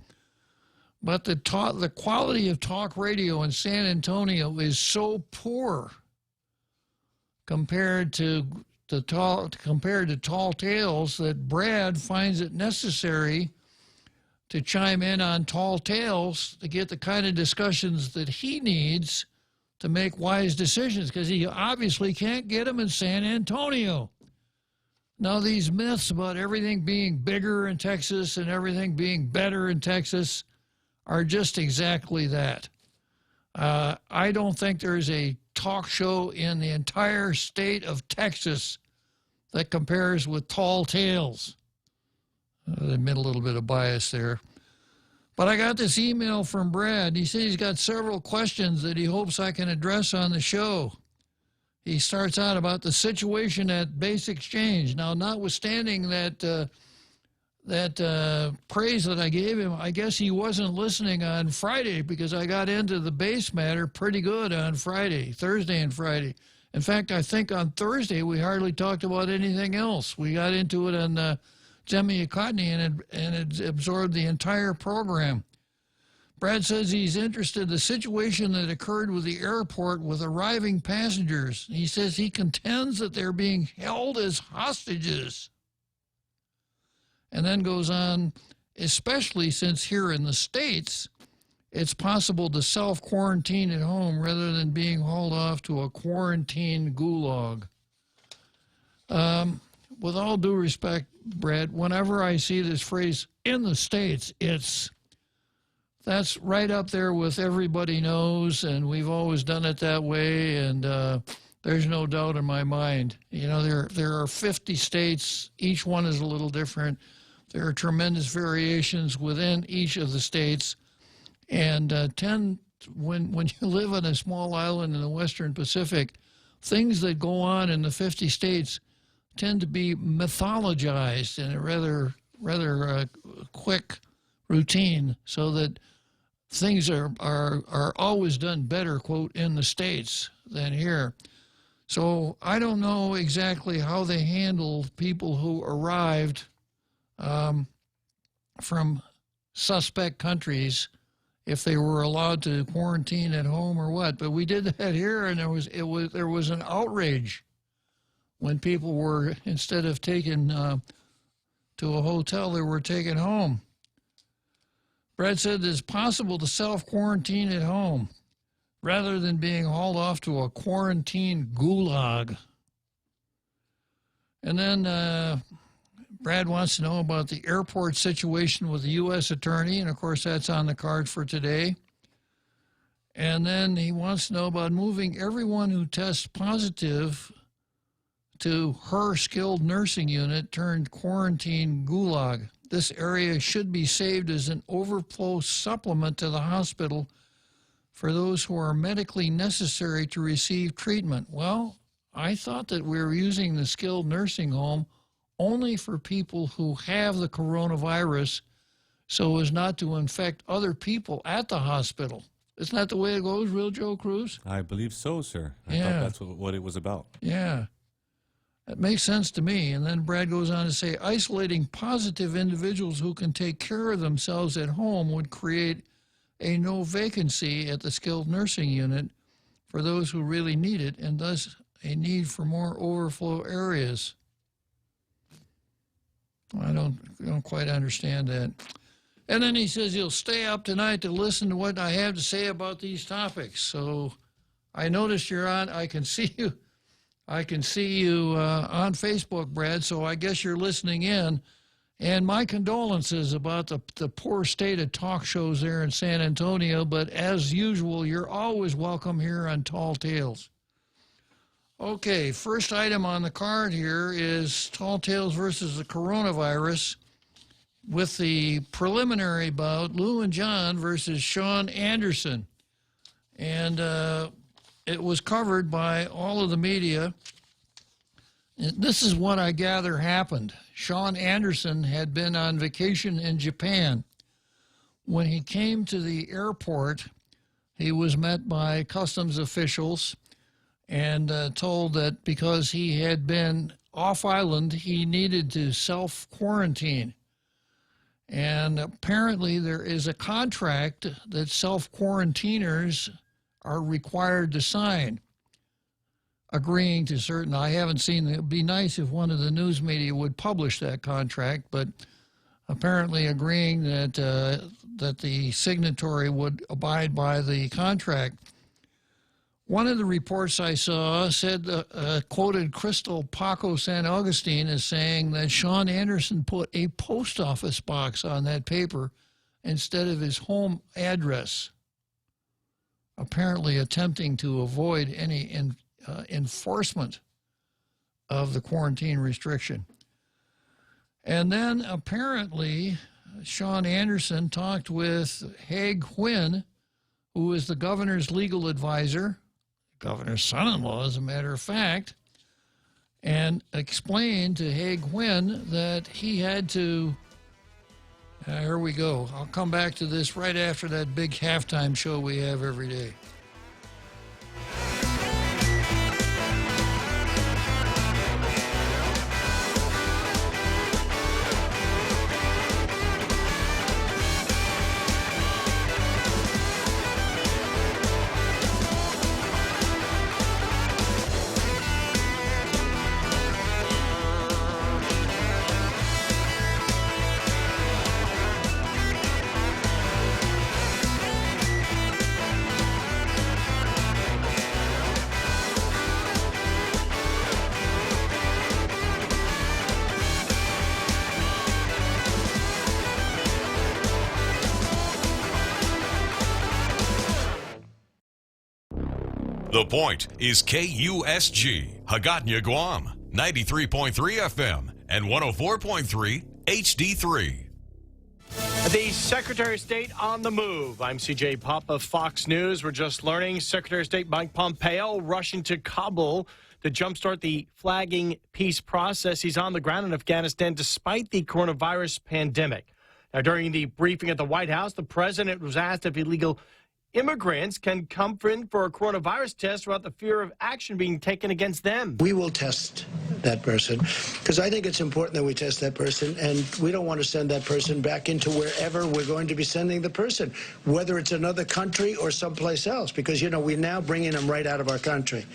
But the quality of talk radio in San Antonio is so poor compared to Tall Tales that Brad finds it necessary to chime in on Tall Tales to get the kind of discussions that he needs to make wise decisions, because he obviously can't get them in San Antonio. Now, these myths about everything being bigger in Texas and everything being better in Texas are just exactly that. I don't think there's a talk show in the entire state of Texas that compares with Tall Tales. I admit a little bit of bias there. But I got this email from Brad. He says he's got several questions that he hopes I can address on the show. He starts out about the situation at Base Exchange. Now, notwithstanding that praise that I gave him, I guess he wasn't listening on Friday, because I got into the base matter pretty good on Thursday and Friday. In fact, I think on Thursday we hardly talked about anything else. We got into it on Jemmy Akotny, and it absorbed the entire program. Brad says he's interested in the situation that occurred with the airport with arriving passengers. He says he contends that they're being held as hostages. And then goes on, especially since here in the States, it's possible to self-quarantine at home rather than being hauled off to a quarantine gulag. With all due respect, Brad, whenever I see this phrase in the States, that's right up there with everybody knows, and we've always done it that way, and There's no doubt in my mind. You know, there are 50 states. Each one is a little different. There are tremendous variations within each of the states. And when you live on a small island in the Western Pacific, things that go on in the 50 states tend to be mythologized in a rather quick routine, so that things are always done better, quote, in the States than here. So I don't know exactly how they handle people who arrived from suspect countries, if they were allowed to quarantine at home or what. But we did that here, and there was an outrage when people were, instead of taken to a hotel, they were taken home. Brad said it's possible to self-quarantine at home rather than being hauled off to a quarantine gulag. And then Brad wants to know about the airport situation with the U.S. attorney, and of course that's on the card for today. And then he wants to know about moving everyone who tests positive to her skilled nursing unit turned quarantine gulag. This area should be saved as an overflow supplement to the hospital for those who are medically necessary to receive treatment. Well, I thought that we were using the skilled nursing home only for people who have the coronavirus so as not to infect other people at the hospital. Isn't that the way it goes, real Joe Cruz? I believe so, sir. I thought that's what it was about. Yeah. That makes sense to me. And then Brad goes on to say, isolating positive individuals who can take care of themselves at home would create a no vacancy at the skilled nursing unit for those who really need it, and thus a need for more overflow areas. I don't quite understand that. And then he says he'll stay up tonight to listen to what I have to say about these topics. So I noticed you're on. I can see you on Facebook, Brad, so I guess you're listening in. And my condolences about the poor state of talk shows there in San Antonio, but as usual, you're always welcome here on Tall Tales. Okay, first item on the card here is Tall Tales versus the coronavirus, with the preliminary bout, Lou and John versus Sean Anderson. And it was covered by all of the media. This is what I gather happened. Sean Anderson had been on vacation in Japan. When he came to the airport, he was met by customs officials and told that because he had been off island, he needed to self-quarantine. And apparently there is a contract that self-quarantiners are required to sign, agreeing to certain, I haven't seen, it would be nice if one of the news media would publish that contract, but apparently agreeing that that the signatory would abide by the contract. One of the reports I saw said, quoted Crystal Paco San Augustine as saying that Sean Anderson put a post office box on that paper instead of his home address, apparently attempting to avoid any enforcement of the quarantine restriction. And then apparently Sean Anderson talked with Haig Quinn, who is the governor's legal advisor, governor's son-in-law, as a matter of fact, and explained to Haig Quinn that he had to, here we go. I'll come back to this right after that big halftime show we have every day. The Point is KUSG, Hagåtña, Guam, 93.3 FM and 104.3 HD3. The Secretary of State on the move. I'm CJ Papa, Fox News. We're just learning Secretary of State Mike Pompeo rushing to Kabul to jumpstart the flagging peace process. He's on the ground in Afghanistan despite the coronavirus pandemic. Now, during the briefing at the White House, the president was asked if illegal immigrants can come in for a coronavirus test without the fear of action being taken against them. We will test that person because I think it's important that we test that person, and we don't want to send that person back into wherever we're going to be sending the person, whether it's another country or someplace else, because, you know, we're now bringing them right out of our country.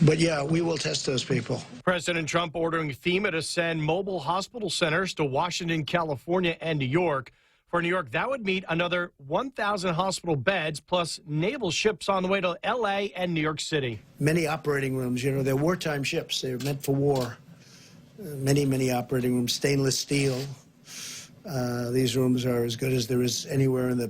But, yeah, we will test those people. President Trump ordering FEMA to send mobile hospital centers to Washington, California, and New York. For New York, that would mean another 1,000 hospital beds plus naval ships on the way to L.A. and New York City. Many operating rooms, you know, they're wartime ships. They're meant for war. Many operating rooms, stainless steel. These rooms are as good as there is anywhere in the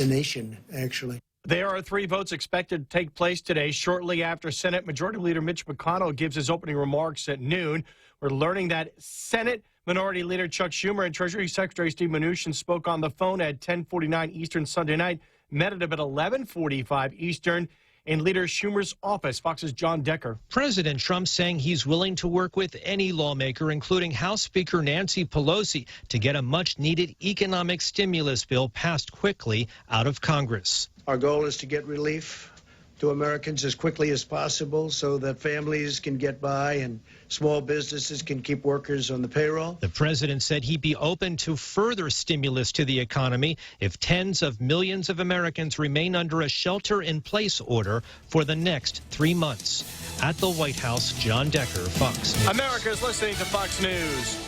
nation, actually. There are 3 votes expected to take place today, shortly after Senate Majority Leader Mitch McConnell gives his opening remarks at noon. We're learning that Senate Minority Leader Chuck Schumer and Treasury Secretary Steve Mnuchin spoke on the phone at 10:49 Eastern Sunday night, met at about 11:45 Eastern in Leader Schumer's office. Fox's John Decker. President Trump saying he's willing to work with any lawmaker, including House Speaker Nancy Pelosi, to get a much-needed economic stimulus bill passed quickly out of Congress. Our goal is to get relief to Americans as quickly as possible so that families can get by and small businesses can keep workers on the payroll. The president said he'd be open to further stimulus to the economy if tens of millions of Americans remain under a shelter-in-place order for the next 3 months. At the White House, John Decker, Fox News. America's listening to Fox News.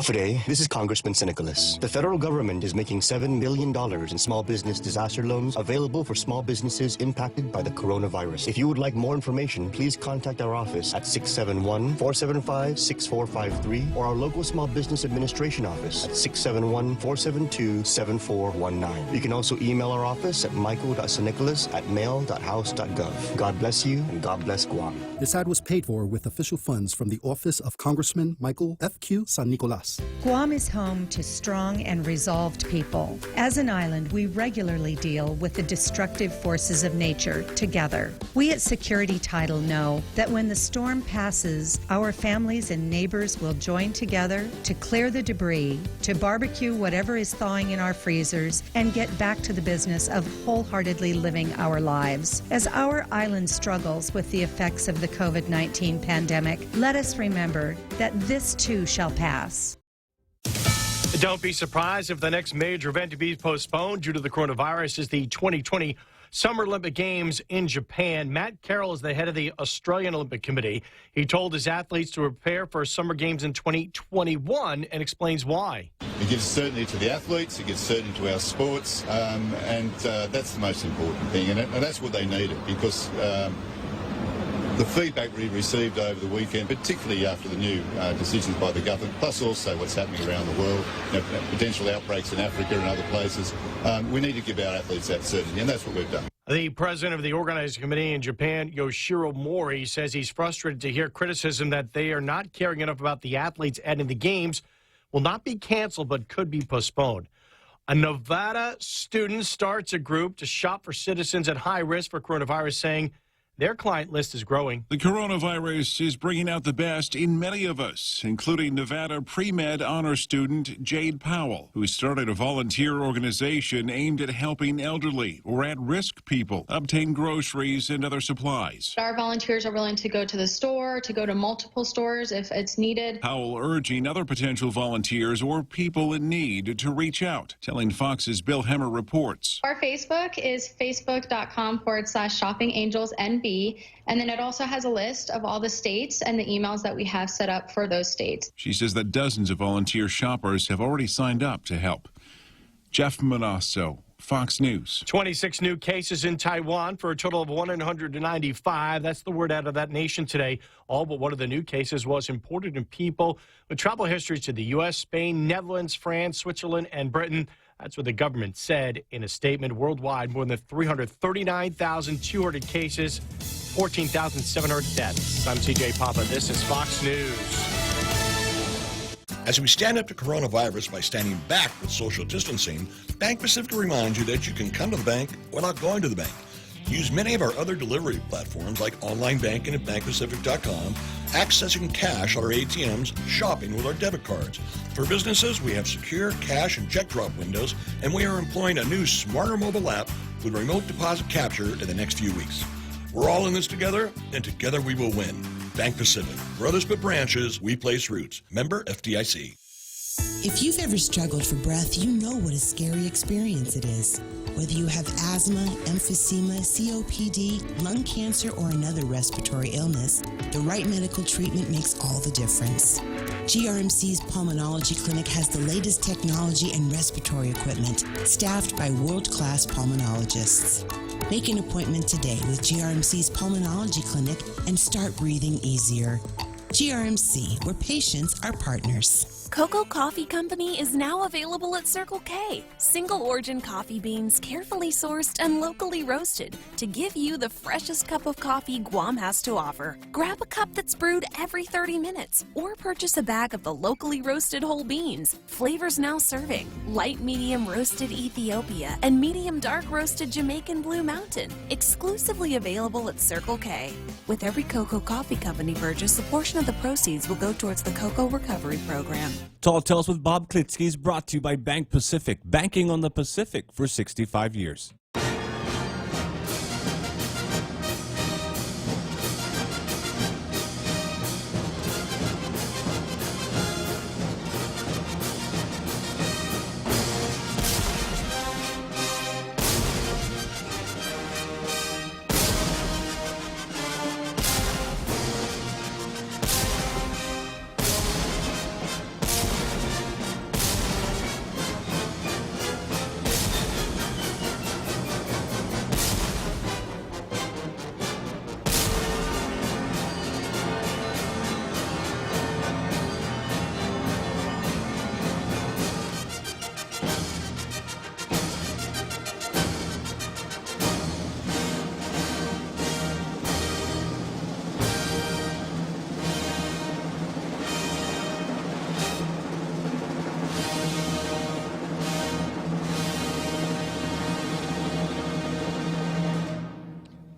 Today, this is Congressman Nicholas. The federal government is making $7 million in small business disaster loans available for small businesses impacted by the coronavirus. If you would like more information, please contact our office at 671-475-6453 or our local Small Business Administration office at 671-472-7419. You can also email our office at michael.sanicholas@mail.house.gov. God bless you and God bless Guam. This ad was paid for with official funds from the office of Congressman Michael F.Q. San Nicolas. Guam is home to strong and resolved people. As an island, we regularly deal with the destructive forces of nature together. We at Security Title know that when the storm passes, our families and neighbors will join together to clear the debris, to barbecue whatever is thawing in our freezers, and get back to the business of wholeheartedly living our lives. As our island struggles with the effects of the COVID-19 pandemic, let us remember that this too shall pass. Don't be surprised if the next major event to be postponed due to the coronavirus is the 2020 Summer Olympic Games in Japan. Matt Carroll is the head of the Australian Olympic Committee. He told his athletes to prepare for Summer Games in 2021 and explains why. It gives certainty to the athletes, it gives certainty to our sports, and that's the most important thing. And that's what they needed, because the feedback we received over the weekend, particularly after the new decisions by the government, plus also what's happening around the world, you know, potential outbreaks in Africa and other places, we need to give our athletes that certainty, and that's what we've done. The president of the organizing committee in Japan, Yoshiro Mori, says he's frustrated to hear criticism that they are not caring enough about the athletes and in the games will not be canceled but could be postponed. A Nevada student starts a group to shop for citizens at high risk for coronavirus, saying their client list is growing. The coronavirus is bringing out the best in many of us, including Nevada pre-med honor student Jade Powell, who started a volunteer organization aimed at helping elderly or at-risk people obtain groceries and other supplies. Our volunteers are willing to go to the store, to go to multiple stores if it's needed. Powell urging other potential volunteers or people in need to reach out, telling Fox's Bill Hemmer reports. Our Facebook is facebook.com/shoppingangelSNB. And then it also has a list of all the states and the emails that we have set up for those states. She says that dozens of volunteer shoppers have already signed up to help. Jeff Manasso, Fox News. 26 new cases in Taiwan for a total of 195. That's the word out of that nation today. All but one of the new cases was imported in people with travel histories to the U.S., Spain, Netherlands, France, Switzerland, and Britain. That's what the government said in a statement. Worldwide, more than 339,200 cases, 14,700 deaths. I'm CJ Papa. This is Fox News. As we stand up to coronavirus by standing back with social distancing, Bank Pacific reminds you that you can come to the bank without going to the bank. Use many of our other delivery platforms like online banking at bankpacific.com, accessing cash at our ATMs, shopping with our debit cards. For businesses, we have secure cash and check drop windows, and we are employing a new smarter mobile app with remote deposit capture in the next few weeks. We're all in this together, and together we will win. Bank Pacific. Brothers but branches, we place roots. Member FDIC. If you've ever struggled for breath, you know what a scary experience it is. Whether you have asthma, emphysema, COPD, lung cancer, or another respiratory illness, the right medical treatment makes all the difference. GRMC's Pulmonology Clinic has the latest technology and respiratory equipment, staffed by world-class pulmonologists. Make an appointment today with GRMC's Pulmonology Clinic and start breathing easier. GRMC, where patients are partners. Cocoa Coffee Company is now available at Circle K. Single origin coffee beans carefully sourced and locally roasted to give you the freshest cup of coffee Guam has to offer. Grab a cup that's brewed every 30 minutes or purchase a bag of the locally roasted whole beans. Flavors now serving: light medium roasted Ethiopia and medium dark roasted Jamaican Blue Mountain. Exclusively available at Circle K. With every Cocoa Coffee Company purchase, a portion of the proceeds will go towards the Cocoa Recovery Program. Tall Tales with Bob Klitzkie is brought to you by Bank Pacific, banking on the Pacific for 65 years.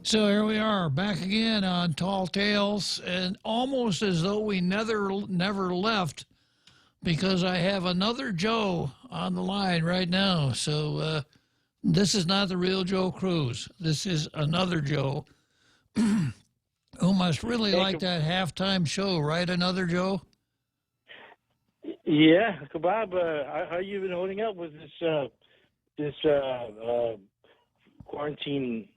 So here we are, back again on Tall Tales, and almost as though we never left, because I have another Joe on the line right now. So this is not the real Joe Cruz. This is another Joe who must really like that halftime show, right? Another Joe? Yeah, Bob, how you been holding up with this quarantine?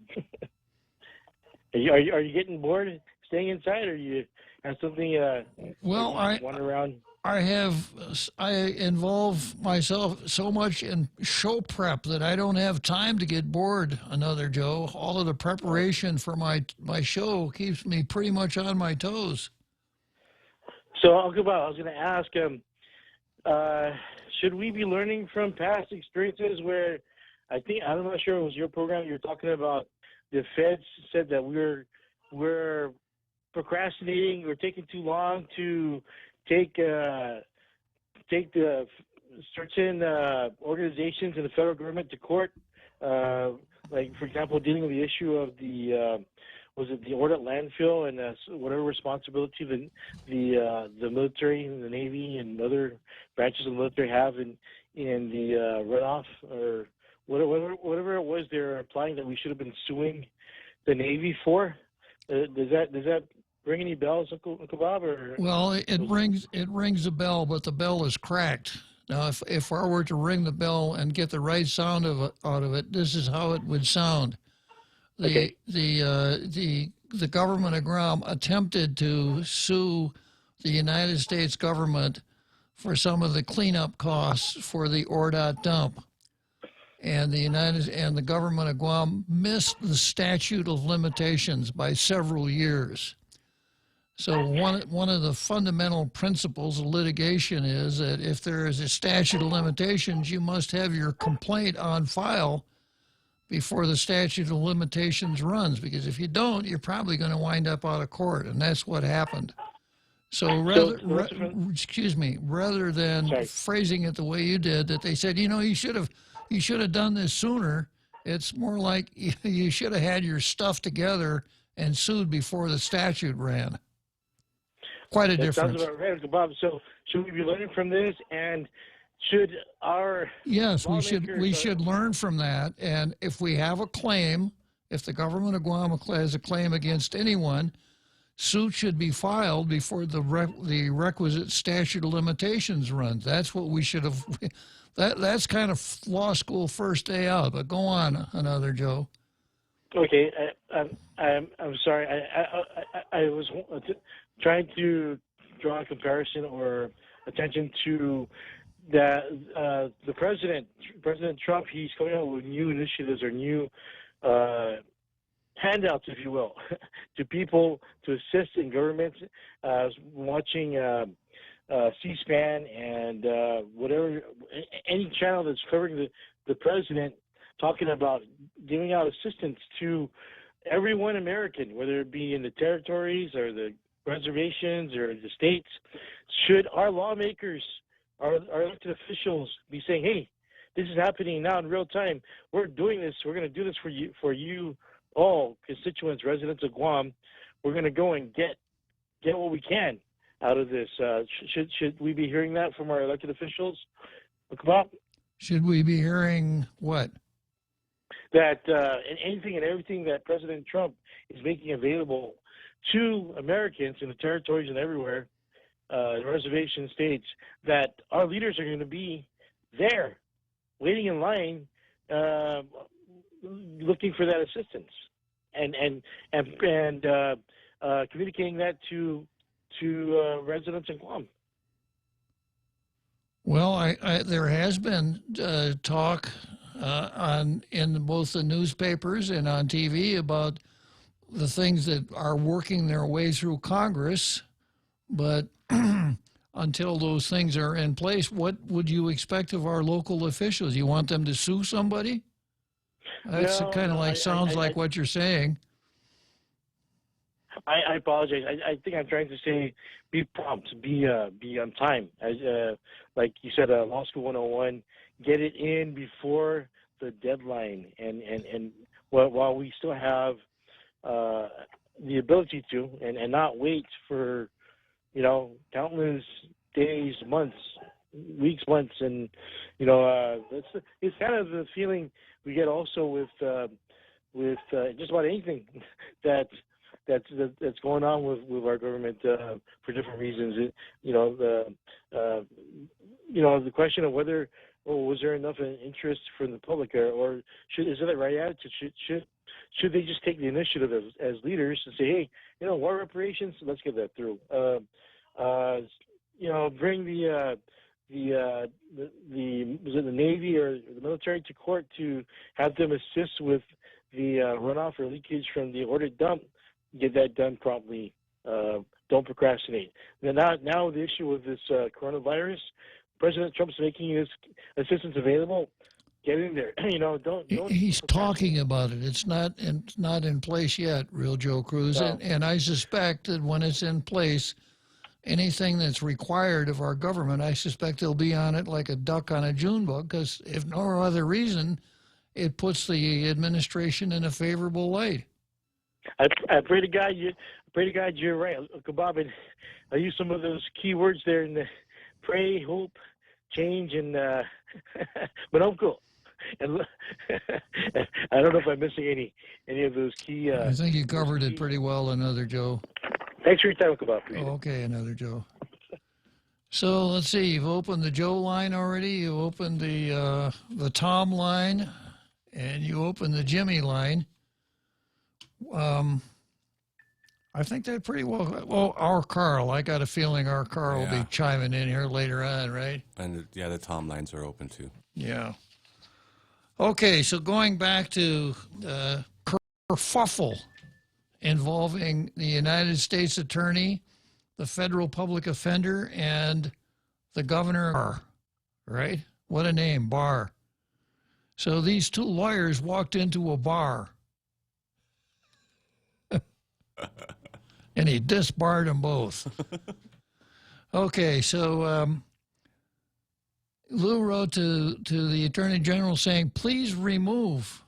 Are you getting bored staying inside, or you have something? Well, I involve myself so much in show prep that I don't have time to get bored. Another Joe. All of the preparation for my show keeps me pretty much on my toes. So, Uncle Bob, I was going to ask should we be learning from past experiences where I'm not sure it was your program you were talking about. The feds said that we're procrastinating. We're taking too long to take the certain organizations in the federal government to court. Like, for example, dealing with the issue of the Ordet landfill and whatever responsibility the military and the Navy and other branches of the military have in the runoff or whatever it was they're applying that we should have been suing the Navy for. Does that ring any bells, Uncle Bob? Or well, it rings a bell, but the bell is cracked. Now, if I were to ring the bell and get the right sound out of it, this is how it would sound. The government of Guam attempted to sue the United States government for some of the cleanup costs for the Ordet dump. and the government of Guam missed the statute of limitations by several years. So one of the fundamental principles of litigation is that if there is a statute of limitations, you must have your complaint on file before the statute of limitations runs, because if you don't, you're probably going to wind up out of court, and that's what happened. So rather than phrasing it the way you did, that they said, you should have done this sooner, it's more like you should have had your stuff together and sued before the statute ran. Quite a difference. Sounds about right, Bob. So should we be learning from this, and should our we should learn from that, and if we have a claim, if the government of Guam has a claim against anyone, suit should be filed before the requisite statute of limitations runs. That's what we should have. That's kind of law school first day out. But go on, another Joe. Okay, I'm sorry. I was trying to draw a comparison or attention to that the President Trump, he's coming out with new initiatives or new handouts, if you will, to people to assist in government. Watching C-SPAN and whatever, any channel that's covering the president, talking about giving out assistance to everyone American, whether it be in the territories or the reservations or the states. Should our lawmakers, our elected officials be saying, hey, this is happening now in real time. We're doing this. We're going to do this for you all, constituents, residents of Guam. We're going to go and get what we can out of this. Should we be hearing that from our elected officials? Bob? Should we be hearing what? That anything and everything that President Trump is making available to Americans in the territories and everywhere, the reservation states, that our leaders are going to be there, waiting in line, looking for that assistance, and communicating that to residents in Guam. Well, there has been talk in both the newspapers and on TV about the things that are working their way through Congress, but until those things are in place, what would you expect of our local officials? You want them to sue somebody? That's kind of like sounds like what you're saying. I apologize. I think I'm trying to say be prompt, be on time. As like you said, Law School 101, get it in before the deadline, and while we still have the ability to, and not wait for countless days, months, weeks, months, and it's kind of the feeling we get also with just about anything that's going on with our government for different reasons. The question of whether was there enough interest from the public, or is it the right attitude? Should they just take the initiative as leaders and say, hey, war reparations, let's get that through. Bring the Navy or the military to court to have them assist with the runoff or leakage from the ordered dump. Get that done promptly. Don't procrastinate. Now the issue with this coronavirus, President Trump's making his assistance available. Get in there. Don't. He's talking about it. It's not in place yet, Real Joe Cruz. No. And I suspect that when it's in place, anything that's required of our government, I suspect they'll be on it like a duck on a June bug, because if no other reason, it puts the administration in a favorable light. I pray to God you're right, Uncle Bob. And I use some of those key words there in the pray, hope, change, and but Uncle. And I don't know if I'm missing any of those key. I think you covered it pretty well, another Joe. Thanks for your time, Uncle Bob. Okay, another Joe. So let's see. You've opened the Joe line already. You opened the Tom line, and you opened the Jimmy line. I think that pretty well. Well, our Carl. I got a feeling our Carl will be chiming in here later on, right? And the Tom lines are open too. Yeah. Okay, so going back to kerfuffle involving the United States Attorney, the federal public offender, and the governor, Barr, right? What a name, Barr. So these two lawyers walked into a bar, and he disbarred them both. Okay, so Lou wrote to the Attorney General saying, please remove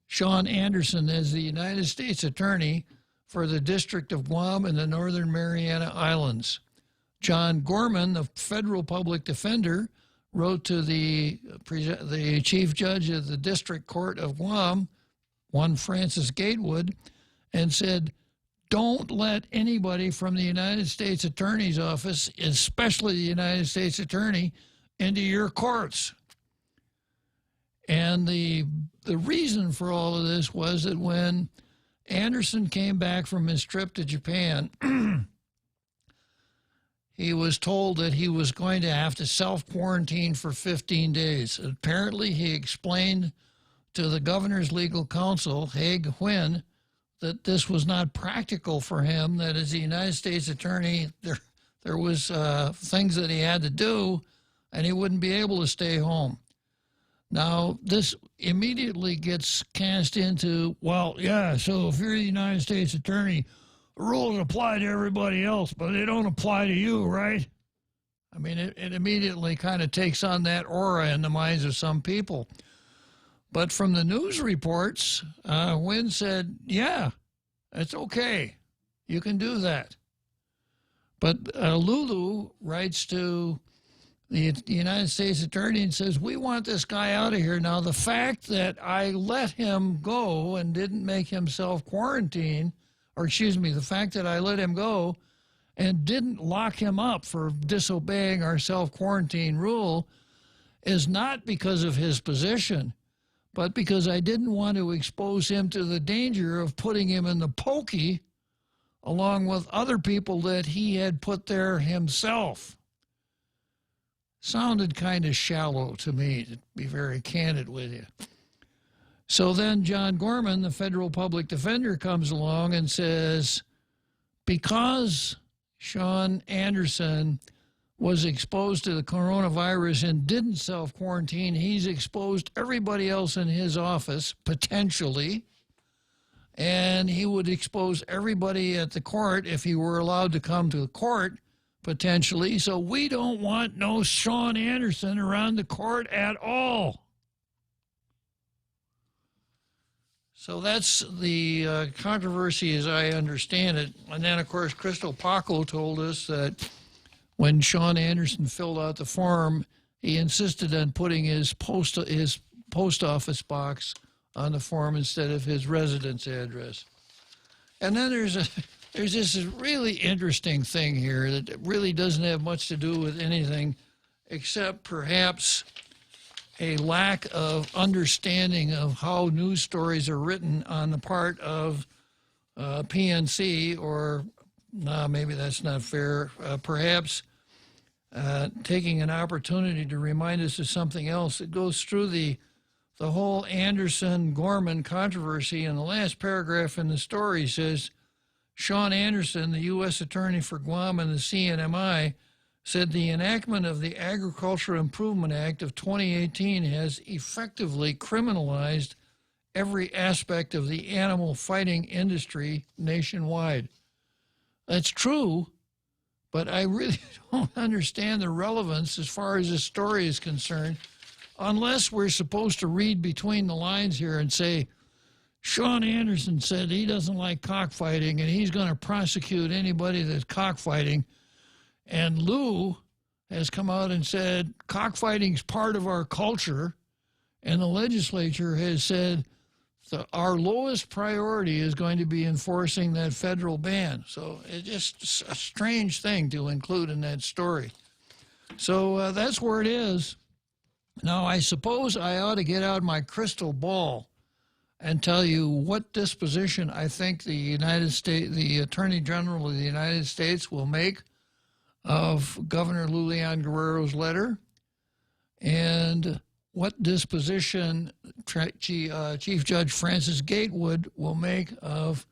Sean Anderson as the United States Attorney for the District of Guam and the Northern Mariana Islands. John Gorman, the federal public defender, wrote to the chief judge of the District Court of Guam, one Francis Gatewood, and said, don't let anybody from the United States Attorney's Office, especially the United States Attorney, into your courts. And the reason for all of this was that when Anderson came back from his trip to Japan, he was told that he was going to have to self-quarantine for 15 days. Apparently, he explained to the governor's legal counsel, Haig Huynh, that this was not practical for him, that as the United States Attorney, there was things that he had to do, and he wouldn't be able to stay home. Now, this immediately gets cast into, well, yeah, so if you're the United States Attorney, the rules apply to everybody else, but they don't apply to you, right? I mean, it immediately kind of takes on that aura in the minds of some people. But from the news reports, Huynh said, yeah, it's okay. You can do that. But Lulu writes to the United States Attorney and says, we want this guy out of here. Now, the fact that I let him go and didn't make himself quarantine, or excuse me, the fact that I let him go and didn't lock him up for disobeying our self-quarantine rule is not because of his position, but because I didn't want to expose him to the danger of putting him in the pokey along with other people that he had put there himself. Sounded kind of shallow to me, to be very candid with you. So then John Gorman, the federal public defender, comes along and says, because Sean Anderson was exposed to the coronavirus and didn't self-quarantine, he's exposed everybody else in his office, potentially, and he would expose everybody at the court if he were allowed to come to the court, potentially. So we don't want no Sean Anderson around the court at all. So that's the controversy as I understand it. And then, of course, Crystal Paco told us that when Sean Anderson filled out the form, he insisted on putting his post office box on the form instead of his residence address. And then there's this really interesting thing here that really doesn't have much to do with anything except perhaps a lack of understanding of how news stories are written on the part of PNC, or maybe that's not fair, perhaps taking an opportunity to remind us of something else. It goes through the whole Anderson-Gorman controversy. In the last paragraph in the story says, Sean Anderson, the U.S. Attorney for Guam and the CNMI, said the enactment of the Agriculture Improvement Act of 2018 has effectively criminalized every aspect of the animal fighting industry nationwide. That's true, but I really don't understand the relevance as far as this story is concerned, unless we're supposed to read between the lines here and say, Sean Anderson said he doesn't like cockfighting and he's going to prosecute anybody that's cockfighting. And Lou has come out and said cockfighting's part of our culture, and the legislature has said our lowest priority is going to be enforcing that federal ban. So it's just a strange thing to include in that story. So that's where it is. Now, I suppose I ought to get out my crystal ball and tell you what disposition I think the Attorney General of the United States will make of Governor Lulian Guerrero's letter, and what disposition Chief Judge Francis Gatewood will make of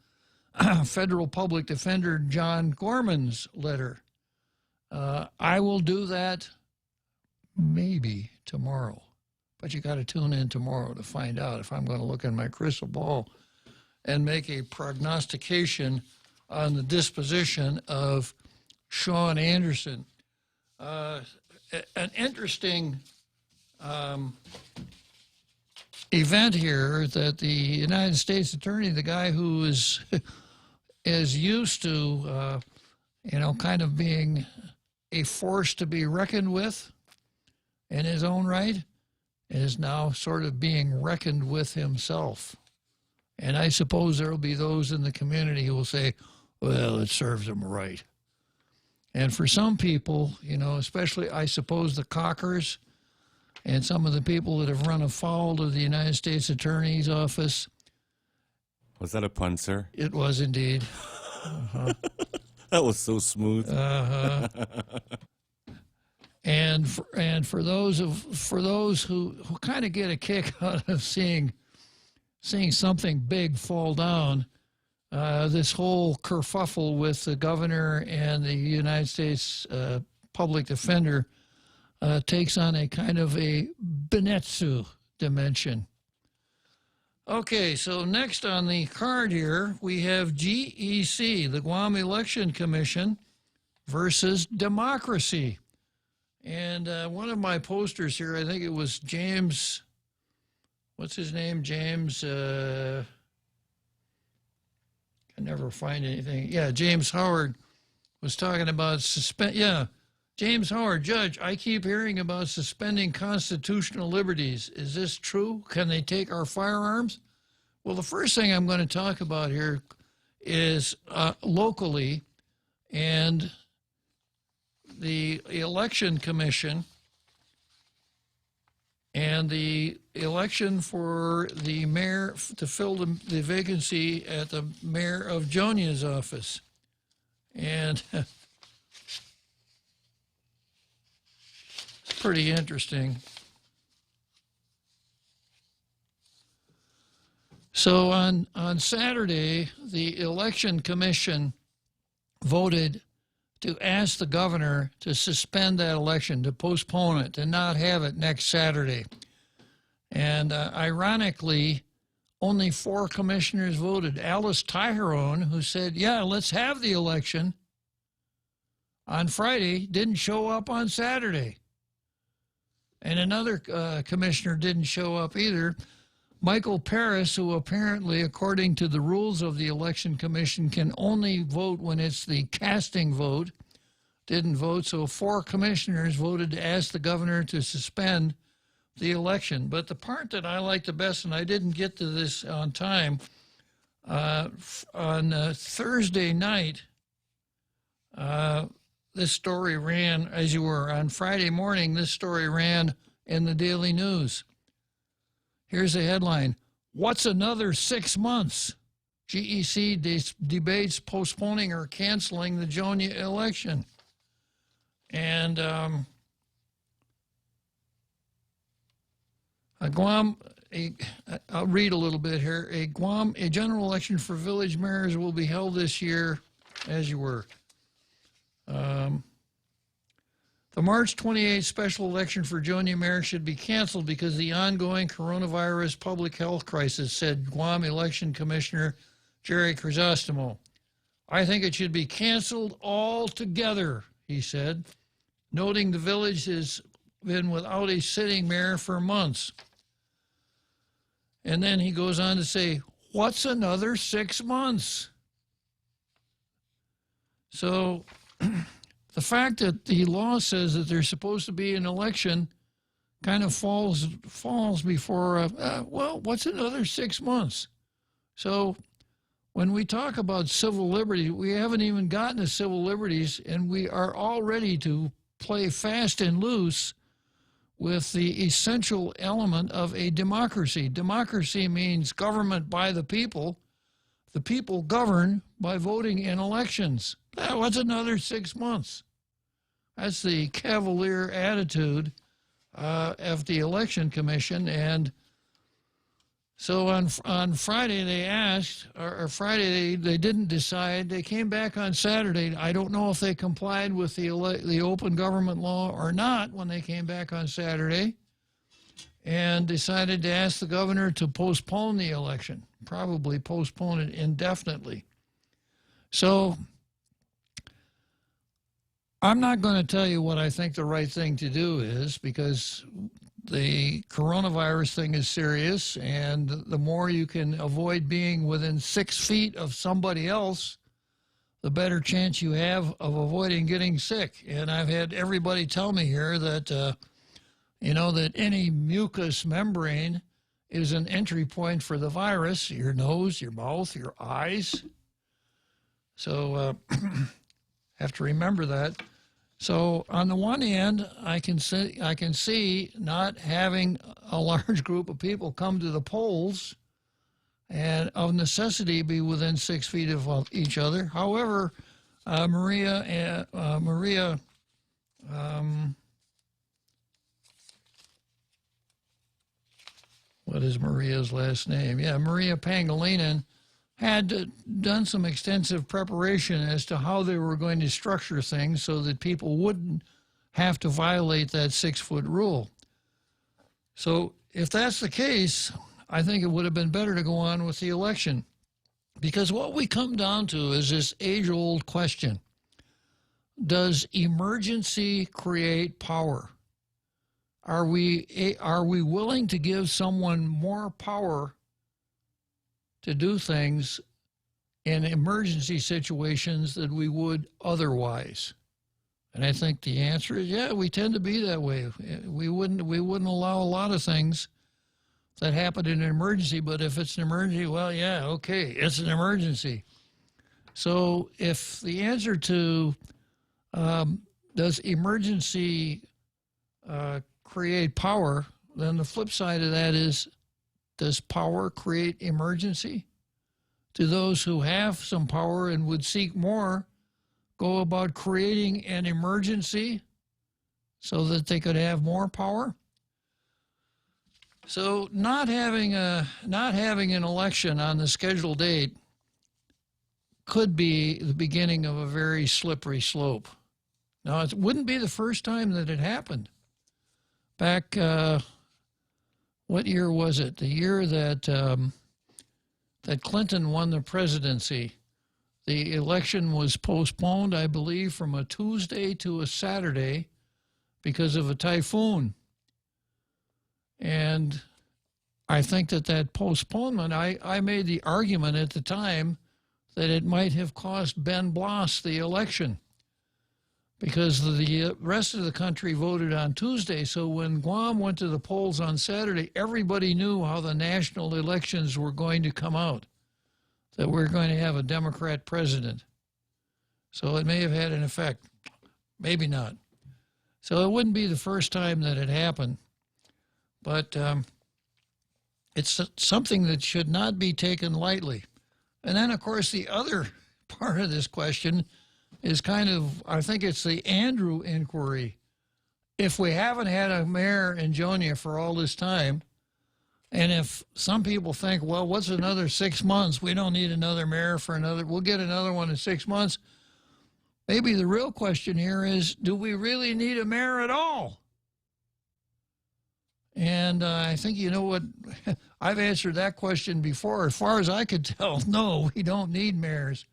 Federal Public Defender John Gorman's letter. I will do that maybe tomorrow, but you got to tune in tomorrow to find out if I'm going to look in my crystal ball and make a prognostication on the disposition of Sean Anderson. An interesting event here that the United States Attorney, the guy who is used to, kind of being a force to be reckoned with in his own right, is now sort of being reckoned with himself. And I suppose there will be those in the community who will say, well, it serves him right. And for some people, especially, I suppose, the Cockers and some of the people that have run afoul of the United States Attorney's Office. Was that a pun, sir? It was indeed. Uh-huh. That was so smooth. Uh-huh. And for those who kind of get a kick out of seeing something big fall down, this whole kerfuffle with the governor and the United States public defender takes on a kind of a Benetsu dimension. Okay, so next on the card here, we have GEC, the Guam Election Commission, versus democracy. And one of my posters here, I think it was James, what's his name? James, I never find anything. Yeah, James Howard was talking about James Howard, Judge, I keep hearing about suspending constitutional liberties. Is this true? Can they take our firearms? Well, the first thing I'm going to talk about here is locally, and the Election Commission and the election for the mayor to fill the vacancy at the mayor of Jonia's office. And it's pretty interesting. So on Saturday, the Election Commission voted to ask the governor to suspend that election, to postpone it, to not have it next Saturday. And ironically, only 4 commissioners voted. Alice Tyron, who said, yeah, let's have the election on Friday, didn't show up on Saturday. And another commissioner didn't show up either. Michael Paris, who apparently, according to the rules of the Election Commission, can only vote when it's the casting vote, didn't vote. So 4 commissioners voted to ask the governor to suspend the election. But the part that I like the best, and I didn't get to this on time, on Thursday night, this story ran, as you were, on Friday morning, this story ran in the Daily News. Here's the headline: What's another 6 months? GEC debates postponing or canceling the Jonia election. And I'll read a little bit here. A general election for village mayors will be held this year, as you were. The March 28th special election for Jonia mayor should be canceled because of the ongoing coronavirus public health crisis, said Guam Election Commissioner Jerry Crisostomo. I think it should be canceled altogether, he said, noting the village has been without a sitting mayor for months. And then he goes on to say, what's another 6 months? So the fact that the law says that there's supposed to be an election kind of falls before, well, what's another 6 months? So when we talk about civil liberties, we haven't even gotten to civil liberties, and we are all ready to play fast and loose with the essential element of a democracy. Democracy means government by the people. The people govern by voting in elections. What's another 6 months? That's the cavalier attitude of the Election Commission. And so on Friday they asked, or Friday they didn't decide. They came back on Saturday. I don't know if they complied with the open government law or not when they came back on Saturday, and decided to ask the governor to postpone the election, probably postpone it indefinitely. So I'm not going to tell you what I think the right thing to do is, because the coronavirus thing is serious, and the more you can avoid being within 6 feet of somebody else, the better chance you have of avoiding getting sick. And I've had everybody tell me here that, that any mucous membrane is an entry point for the virus, your nose, your mouth, your eyes. So have to remember that. So on the one hand, I can see not having a large group of people come to the polls and of necessity be within 6 feet of each other. However, Maria, what is Maria's last name? Yeah, Maria Pangilinan had done some extensive preparation as to how they were going to structure things so that people wouldn't have to violate that 6-foot rule. So if that's the case, I think it would have been better to go on with the election, because what we come down to is this age-old question: does emergency create power? Are we willing to give someone more power to do things in emergency situations than we would otherwise? And I think the answer is, yeah, we tend to be that way. We wouldn't allow a lot of things that happen in an emergency, but if it's an emergency, well, yeah, okay, it's an emergency. So if the answer to does emergency create power, then the flip side of that is, does power create emergency? Do those who have some power and would seek more go about creating an emergency so that they could have more power? So not having an election on the scheduled date could be the beginning of a very slippery slope. Now, it wouldn't be the first time that it happened. Back, what year was it? The year that that Clinton won the presidency. The election was postponed, I believe, from a Tuesday to a Saturday because of a typhoon. And I think that postponement, I made the argument at the time that it might have cost Ben Blas the election, because the rest of the country voted on Tuesday. So when Guam went to the polls on Saturday, everybody knew how the national elections were going to come out, that we're going to have a Democrat president. So it may have had an effect, maybe not. So it wouldn't be the first time that it happened, but it's something that should not be taken lightly. And then, of course, the other part of this question is kind of, I think it's the Andrew inquiry. If we haven't had a mayor in Jonia for all this time, and if some people think, well, what's another 6 months? We don't need another mayor for we'll get another one in 6 months. Maybe the real question here is, do we really need a mayor at all? And I think, you know what, I've answered that question before. As far as I could tell, no, we don't need mayors,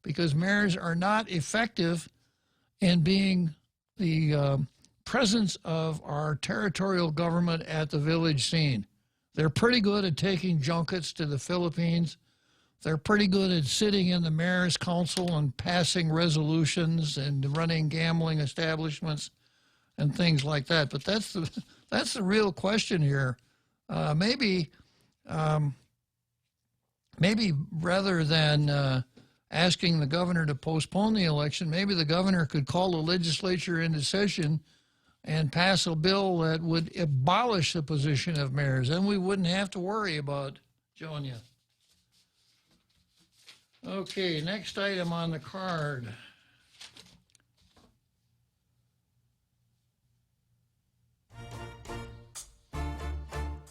because mayors are not effective in being the presence of our territorial government at the village scene. They're pretty good at taking junkets to the Philippines. They're pretty good at sitting in the mayor's council and passing resolutions and running gambling establishments and things like that. But that's the real question here. Maybe rather than asking the governor to postpone the election, maybe the governor could call the legislature into session and pass a bill that would abolish the position of mayors. Then we wouldn't have to worry about Jonia. Okay, next item on the card.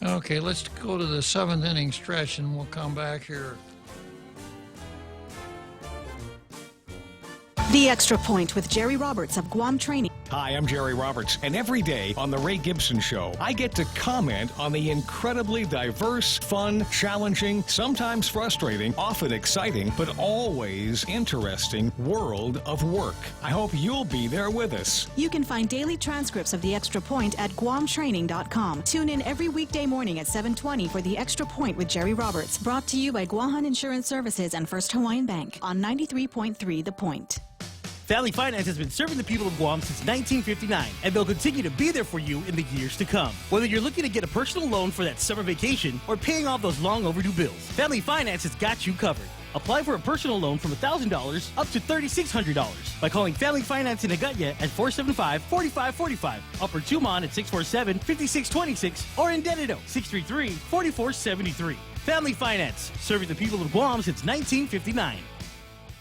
Okay, let's go to the 7th inning stretch, and we'll come back here. The Extra Point with Jerry Roberts of Guam Training. Hi, I'm Jerry Roberts, and every day on The Ray Gibson Show, I get to comment on the incredibly diverse, fun, challenging, sometimes frustrating, often exciting, but always interesting world of work. I hope you'll be there with us. You can find daily transcripts of The Extra Point at guamtraining.com. Tune in every weekday morning at 7:20 for The Extra Point with Jerry Roberts, brought to you by Guahan Insurance Services and First Hawaiian Bank on 93.3 The Point. Family Finance has been serving the people of Guam since 1959, and they'll continue to be there for you in the years to come. Whether you're looking to get a personal loan for that summer vacation or paying off those long overdue bills, Family Finance has got you covered. Apply for a personal loan from $1,000 up to $3,600 by calling Family Finance in Agutya at 475-4545, Upper Tumon at 647-5626, or in Dededo, 633-4473. Family Finance, serving the people of Guam since 1959.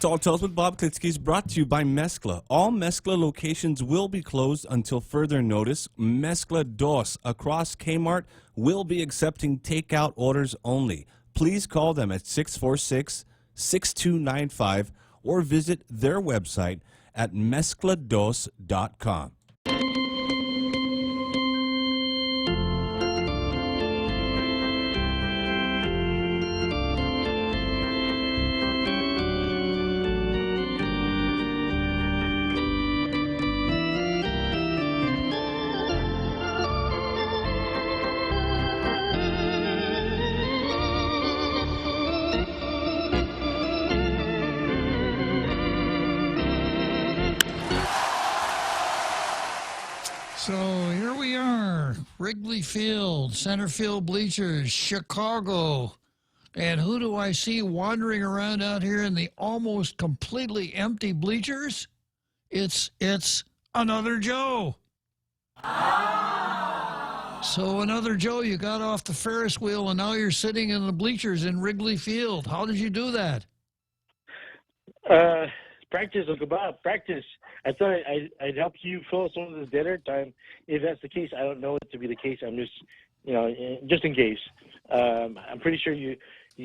Tall Tales with Bob Klitzkie is brought to you by Mezcla. All Mezcla locations will be closed until further notice. Mezcla Dos across Kmart will be accepting takeout orders only. Please call them at 646-6295 or visit their website at mezclados.com. So here we are, Wrigley Field, center field bleachers, Chicago. And who do I see wandering around out here in the almost completely empty bleachers? It's another Joe. So another Joe, you got off the Ferris wheel and now you're sitting in the bleachers in Wrigley Field. How did you do that? Practice, Uncle Bob, practice. I thought I'd help you fill some of this dead air time. If that's the case, I don't know it to be the case. I'm just, just in case. I'm pretty sure you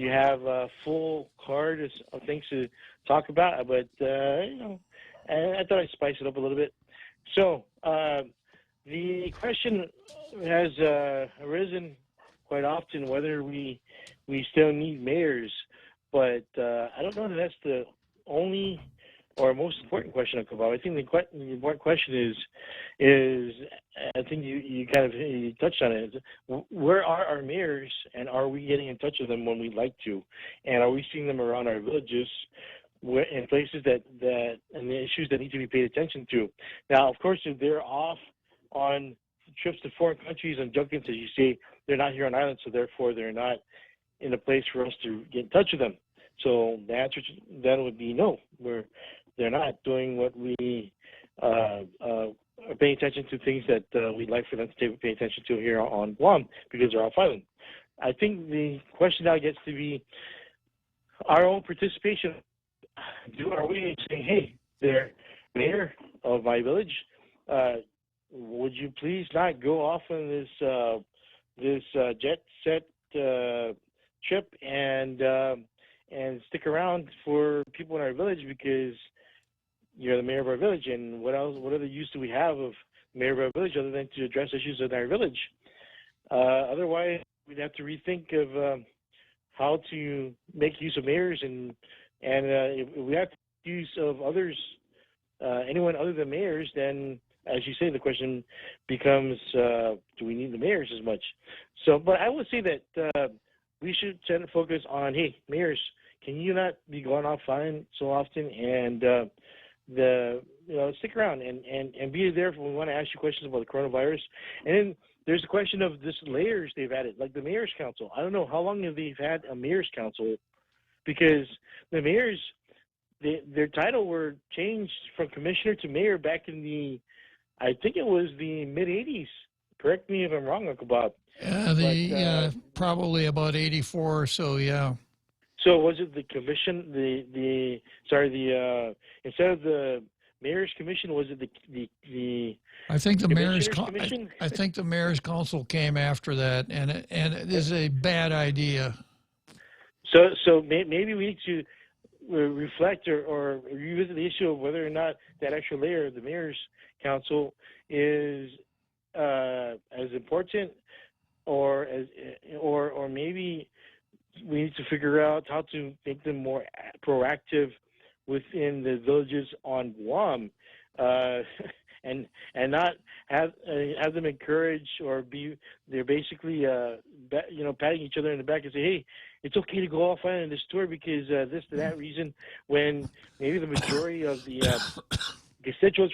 have a full card of things to talk about, but, I thought I'd spice it up a little bit. So the question has arisen quite often whether we still need mayors, but I don't know that that's the only or most important question, Uncle Bob. I think the important question is I think you touched on it. Where are our mayors, and are we getting in touch with them when we'd like to? And are we seeing them around our villages in places that and the issues that need to be paid attention to? Now, of course, if they're off on trips to foreign countries and junkets, as you say, they're not here on island, so therefore they're not in a place for us to get in touch with them. So the answer then would be no. They're not doing what we are paying attention to, things that we'd like for them to pay attention to here on Guam because they're off island. I think the question now gets to be our own participation. Are we saying, hey, they're mayor of my village, would you please not go off on this jet set trip and stick around for people in our village because you're the mayor of our village, and what other use do we have of the mayor of our village other than to address issues in our village? Otherwise, we'd have to rethink of how to make use of mayors, and if we have to make use of others, anyone other than mayors, then, as you say, the question becomes, do we need the mayors as much? So, but I would say that we should tend to focus on, hey, mayors, can you not be going off fine so often and stick around and be there when we want to ask you questions about the coronavirus. And then there's the question of this layers they've added, like the mayor's council. I don't know how long have they had a mayor's council, because the mayors, their title were changed from commissioner to mayor back in I think it was the mid-'80s. Correct me if I'm wrong, Uncle Bob. Probably about 84 or so, yeah. So was it the commission, instead of the mayor's commission? Was it the I think the mayor's commissioners commission? I think the mayor's council came after that, and it is a bad idea. So maybe we need to reflect or revisit the issue of whether or not that extra layer, the mayor's council, is as important, or maybe we need to figure out how to make them more proactive within the villages on Guam, and not have them encourage or they're basically patting each other in the back and say, hey, it's okay to go off island in this tour because this or that reason, when maybe the majority of the constituents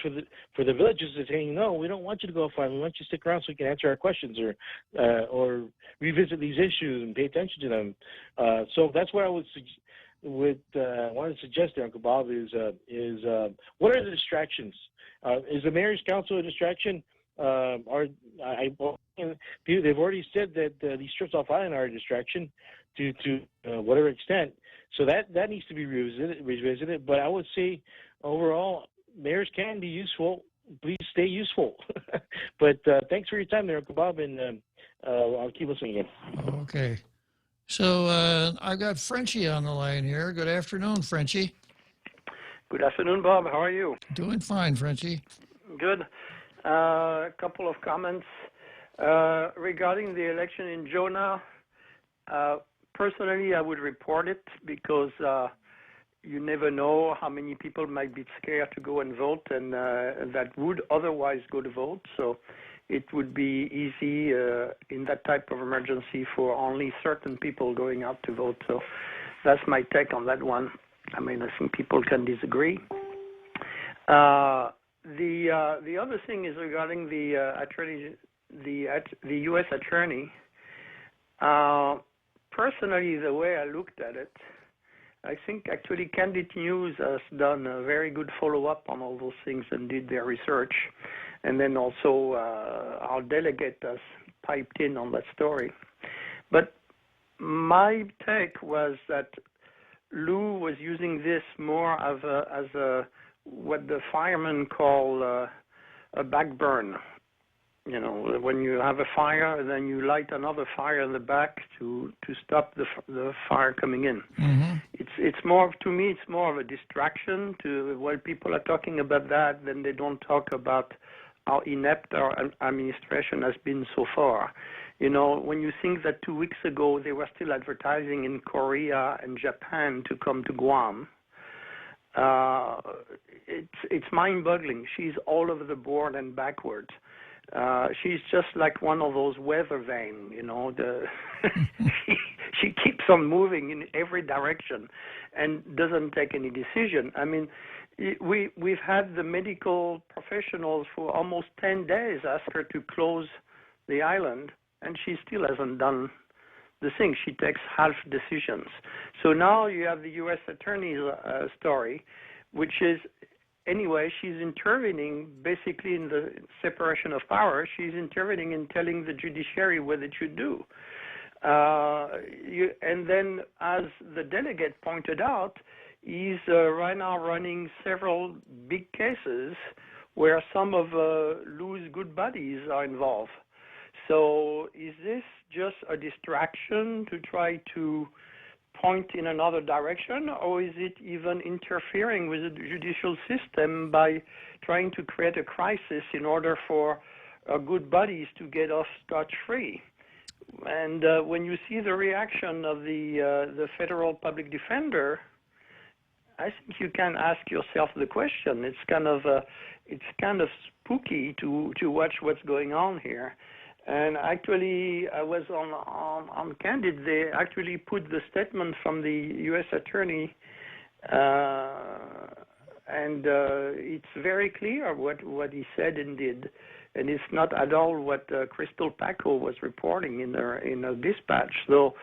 for the villages is saying, no, we don't want you to go off island. We want you to stick around so we can answer our questions or revisit these issues and pay attention to them. So that's what I want to suggest there, Uncle Bob, is what are the distractions? Is the mayor's council a distraction? They've already said that these trips off island are a distraction to whatever extent. So that needs to be revisited. But I would say overall, mayors can be useful. Please stay useful. But thanks for your time there, Uncle Bob, and I'll keep listening in. Okay. So I've got Frenchie on the line here. Good afternoon, Frenchie. Good afternoon, Bob. How are you? Doing fine, Frenchie. Good. A couple of comments regarding the election in Jonah. Personally, I would report it because you never know how many people might be scared to go and vote and that would otherwise go to vote. So it would be easy in that type of emergency for only certain people going out to vote. So that's my take on that one. I mean, I think people can disagree. The other thing is regarding the U.S. attorney. Personally, the way I looked at it, I think actually Candid News has done a very good follow-up on all those things and did their research. And then also our delegate has piped in on that story. But my take was that Lou was using this more as a what the firemen call a backburn. You know, when you have a fire, then you light another fire in the back to stop the fire coming in. Mm-hmm. It's more, to me, it's more of a distraction. While people are talking about that, then they don't talk about how inept our administration has been so far. You know, when you think that 2 weeks ago they were still advertising in Korea and Japan to come to Guam, it's mind-boggling. She's all over the board and backwards. She's just like one of those weather vanes, you know. She keeps on moving in every direction and doesn't take any decision. I mean, we've had the medical professionals for almost 10 days ask her to close the island, and she still hasn't done the thing. She takes half decisions. So now you have the U.S. Attorney's story, which is, anyway, she's intervening basically in the separation of power. She's intervening in telling the judiciary what it should do. And then, as the delegate pointed out, he's right now running several big cases where some of Lou's good buddies are involved. So is this just a distraction to try to point in another direction, or is it even interfering with the judicial system by trying to create a crisis in order for good buddies to get off scotch-free? And when you see the reaction of the federal public defender, I think you can ask yourself the question. It's kind of spooky to watch what's going on here. And actually, I was on Candid. They actually put the statement from the U.S. Attorney, and it's very clear what he said and did. And it's not at all what Crystal Paco was reporting in her dispatch. So,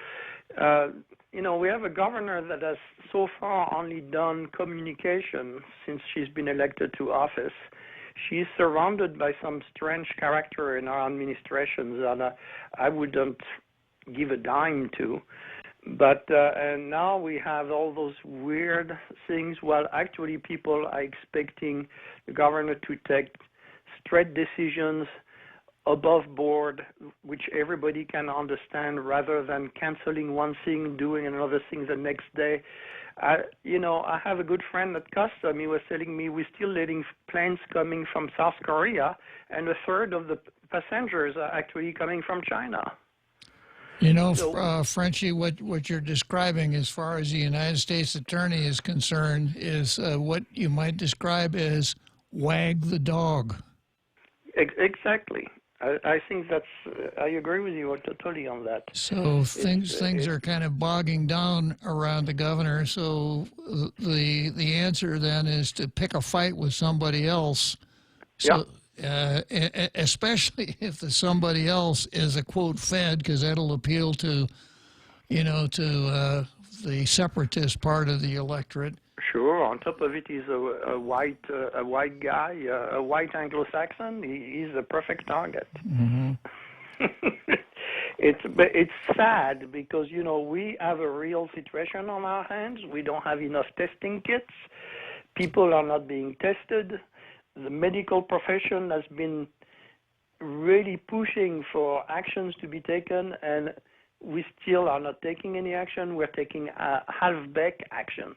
you know, we have a governor that has so far only done communication since she's been elected to office. She's surrounded by some strange character in our administrations that I wouldn't give a dime to. But and now we have all those weird things. Well, actually, people are expecting the governor to take straight decisions above board, which everybody can understand, rather than canceling one thing, doing another thing the next day. I have a good friend at Custom. He was telling me we're still letting planes coming from South Korea, and a third of the passengers are actually coming from China. You know, Frenchie, what you're describing as far as the United States Attorney is concerned is what you might describe as wag the dog. Exactly. I think that's, I agree with you totally on that. So things are kind of bogging down around the governor. So the answer then is to pick a fight with somebody else. So, especially if the somebody else is a quote Fed, because that'll appeal to, the separatist part of the electorate. Sure. On top of it, he's a white guy, a white Anglo-Saxon. He's the perfect target. Mm-hmm. It's sad because we have a real situation on our hands. We don't have enough testing kits. People are not being tested. The medical profession has been really pushing for actions to be taken, and we still are not taking any action. We're taking half-baked actions.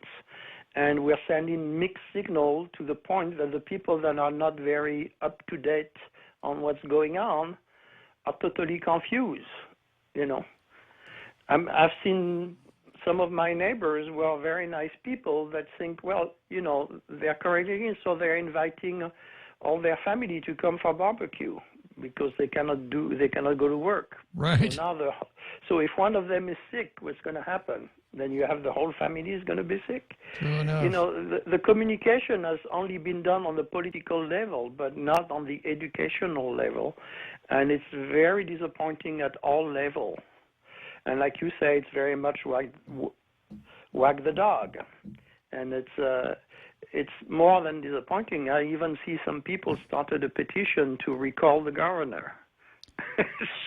And we're sending mixed signal to the point that the people that are not very up-to-date on what's going on are totally confused, I've seen some of my neighbors who are very nice people that think, well, they're quarantining, so they're inviting all their family to come for barbecue because they cannot go to work. Right. So if one of them is sick, what's going to happen? Then you have the whole family is going to be sick. True enough. The communication has only been done on the political level, but not on the educational level. And it's very disappointing at all levels. And like you say, it's very much wag the dog. And it's more than disappointing. I even see some people started a petition to recall the governor.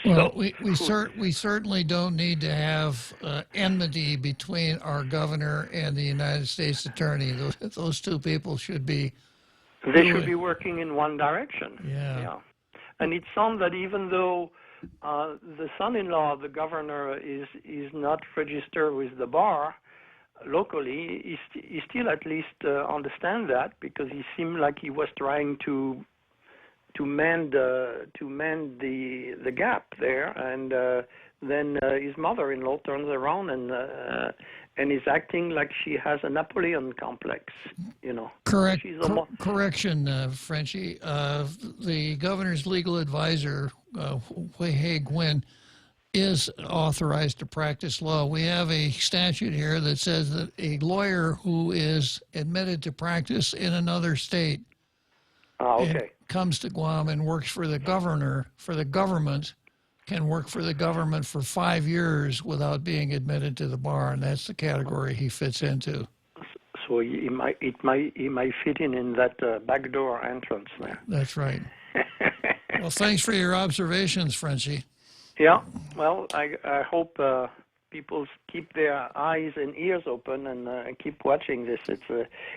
Well, we certainly don't need to have enmity between our governor and the United States Attorney. Those two people should be... They should be working in one direction. Yeah. And it sounds that even though the son-in-law of the governor is not registered with the bar locally, he still at least understand that, because he seemed like he was trying to mend the gap there, and then his mother-in-law turns around and is acting like she has a Napoleon complex, Correct. Correction, Frenchie. The governor's legal advisor, Wei Gwyn, is authorized to practice law. We have a statute here that says that a lawyer who is admitted to practice in another state and comes to Guam and works for the government, can work for the government for 5 years without being admitted to the bar, and that's the category he fits into. So he might fit in that backdoor entrance there. That's right. Well, thanks for your observations, Frenchie. Yeah, well, I hope people keep their eyes and ears open and keep watching this.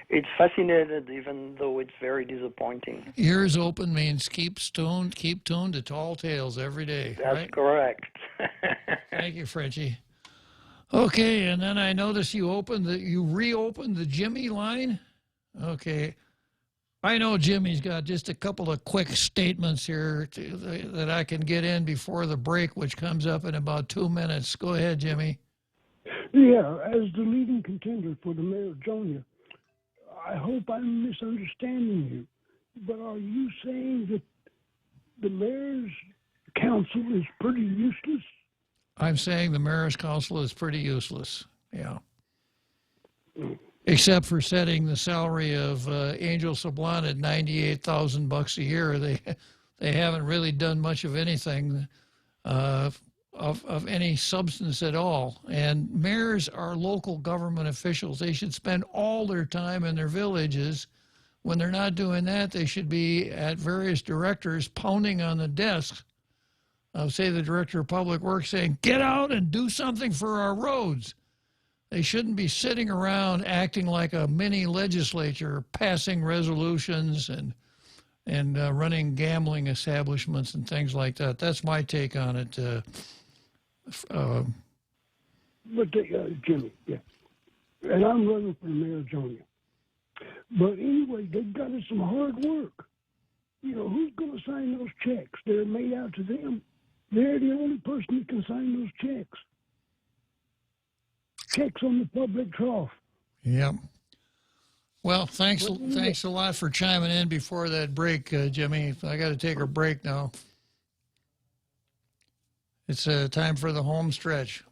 It's fascinating, even though it's very disappointing. Ears open means keep tuned to Tall Tales every day. That's right? Correct. Thank you, Frenchie. Okay, and then I noticed you reopened the Jimmy line. Okay. I know Jimmy's got just a couple of quick statements here that I can get in before the break, which comes up in about 2 minutes. Go ahead, Jimmy. Yeah, as the leading contender for the mayor of Jonia, I hope I'm misunderstanding you, but are you saying that the mayor's council is pretty useless? I'm saying the mayor's council is pretty useless, yeah. Except for setting the salary of Angel Sablon at $98,000 a year. They haven't really done much of anything of any substance at all. And mayors are local government officials. They should spend all their time in their villages. When they're not doing that, they should be at various directors pounding on the desks say the Director of Public Works saying, get out and do something for our roads. They shouldn't be sitting around acting like a mini legislature, passing resolutions and running gambling establishments and things like that. That's my take on it. Jimmy, yeah. And I'm running for mayor of Joniah. But anyway, they've got us some hard work. You know, who's going to sign those checks? They're made out to them. They're the only person that can sign those checks. Checks on the public trough. Yep. Well, thanks a lot for chiming in before that break, Jimmy. I got to take a break now. It's time for the home stretch.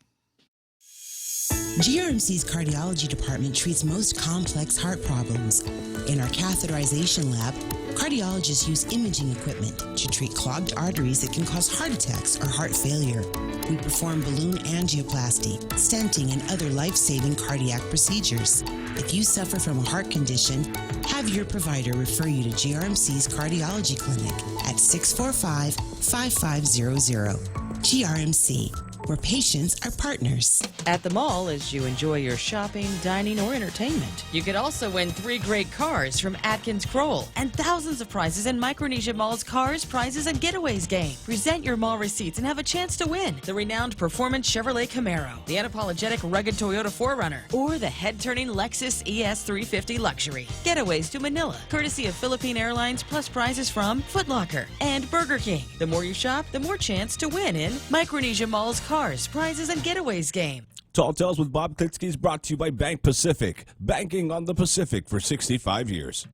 GRMC's cardiology department treats most complex heart problems. In our catheterization lab, cardiologists use imaging equipment to treat clogged arteries that can cause heart attacks or heart failure. We perform balloon angioplasty, stenting, and other life-saving cardiac procedures. If you suffer from a heart condition, have your provider refer you to GRMC's cardiology clinic at 645-5500. GRMC, where patients are partners. At the mall, as you enjoy your shopping, dining, or entertainment, you could also win 3 great cars from Atkins Kroll and thousands of prizes in Micronesia Mall's Cars, Prizes, and Getaways game. Present your mall receipts and have a chance to win the renowned performance Chevrolet Camaro, the unapologetic rugged Toyota 4Runner, or the head-turning Lexus ES350 Luxury. Getaways to Manila, courtesy of Philippine Airlines, plus prizes from Foot Locker and Burger King. The more you shop, the more chance to win in Micronesia Mall's Cars, Prizes, and Getaways game. Tall Tales with Bob Klitzkie is brought to you by Bank Pacific, banking on the Pacific for 65 years.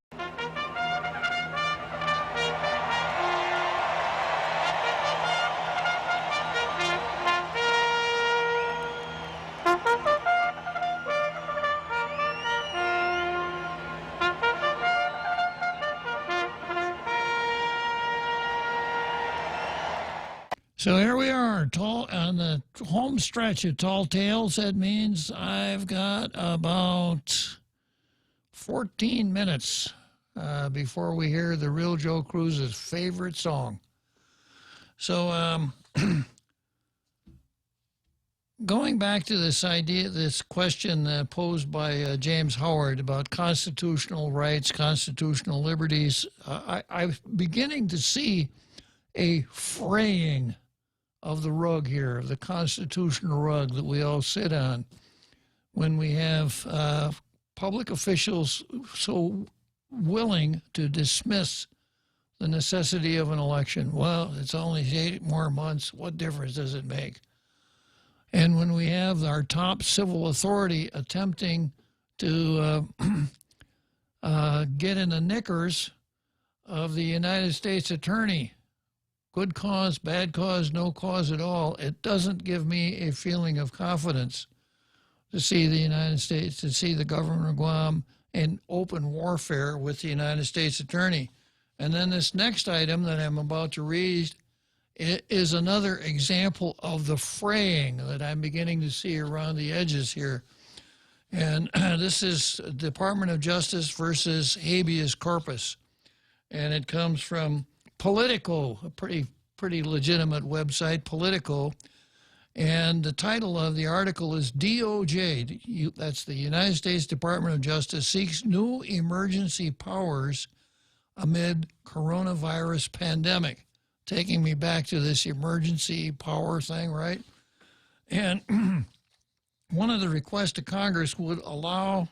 So here we are, on the home stretch of Tall Tales. That means I've got about 14 minutes before we hear the real Joe Cruz's favorite song. So going back to this question posed by James Howard about constitutional rights, constitutional liberties, I'm beginning to see a fraying of the rug here, the constitutional rug that we all sit on, when we have public officials so willing to dismiss the necessity of an election. Well, it's only 8 more months. What difference does it make? And when we have our top civil authority attempting to get in the knickers of the United States attorney, good cause, bad cause, no cause at all, it doesn't give me a feeling of confidence to see the United States, to see the government of Guam in open warfare with the United States attorney. And then this next item that I'm about to read is another example of the fraying that I'm beginning to see around the edges here. And this is Department of Justice versus habeas corpus. And it comes from Politico, a pretty legitimate website, Politico. And the title of the article is DOJ, that's the United States Department of Justice, seeks new emergency powers amid coronavirus pandemic. Taking me back to this emergency power thing, right? And one of the requests to Congress would allow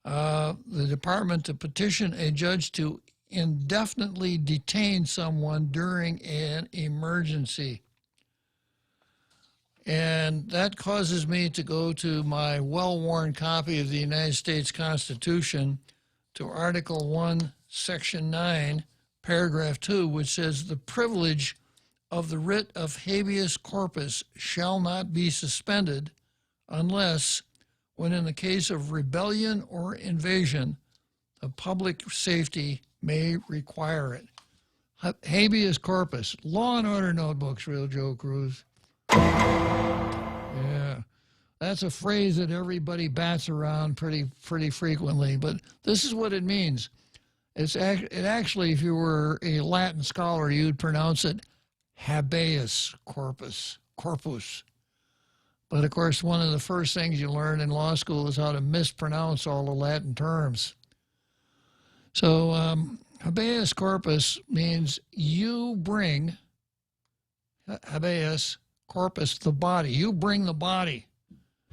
the department to petition a judge to indefinitely detain someone during an emergency. And that causes me to go to my well-worn copy of the United States Constitution, to Article 1, Section 9, Paragraph 2, which says the privilege of the writ of habeas corpus shall not be suspended unless, when in the case of rebellion or invasion, the public safety may require it. Habeas corpus, Law and Order notebooks, real Joe Cruz. Yeah, that's a phrase that everybody bats around pretty frequently, but this is what it means. It actually, if you were a Latin scholar, you'd pronounce it habeas corpus. But of course, one of the first things you learn in law school is how to mispronounce all the Latin terms. So habeas corpus means you bring, habeas corpus, the body. You bring the body.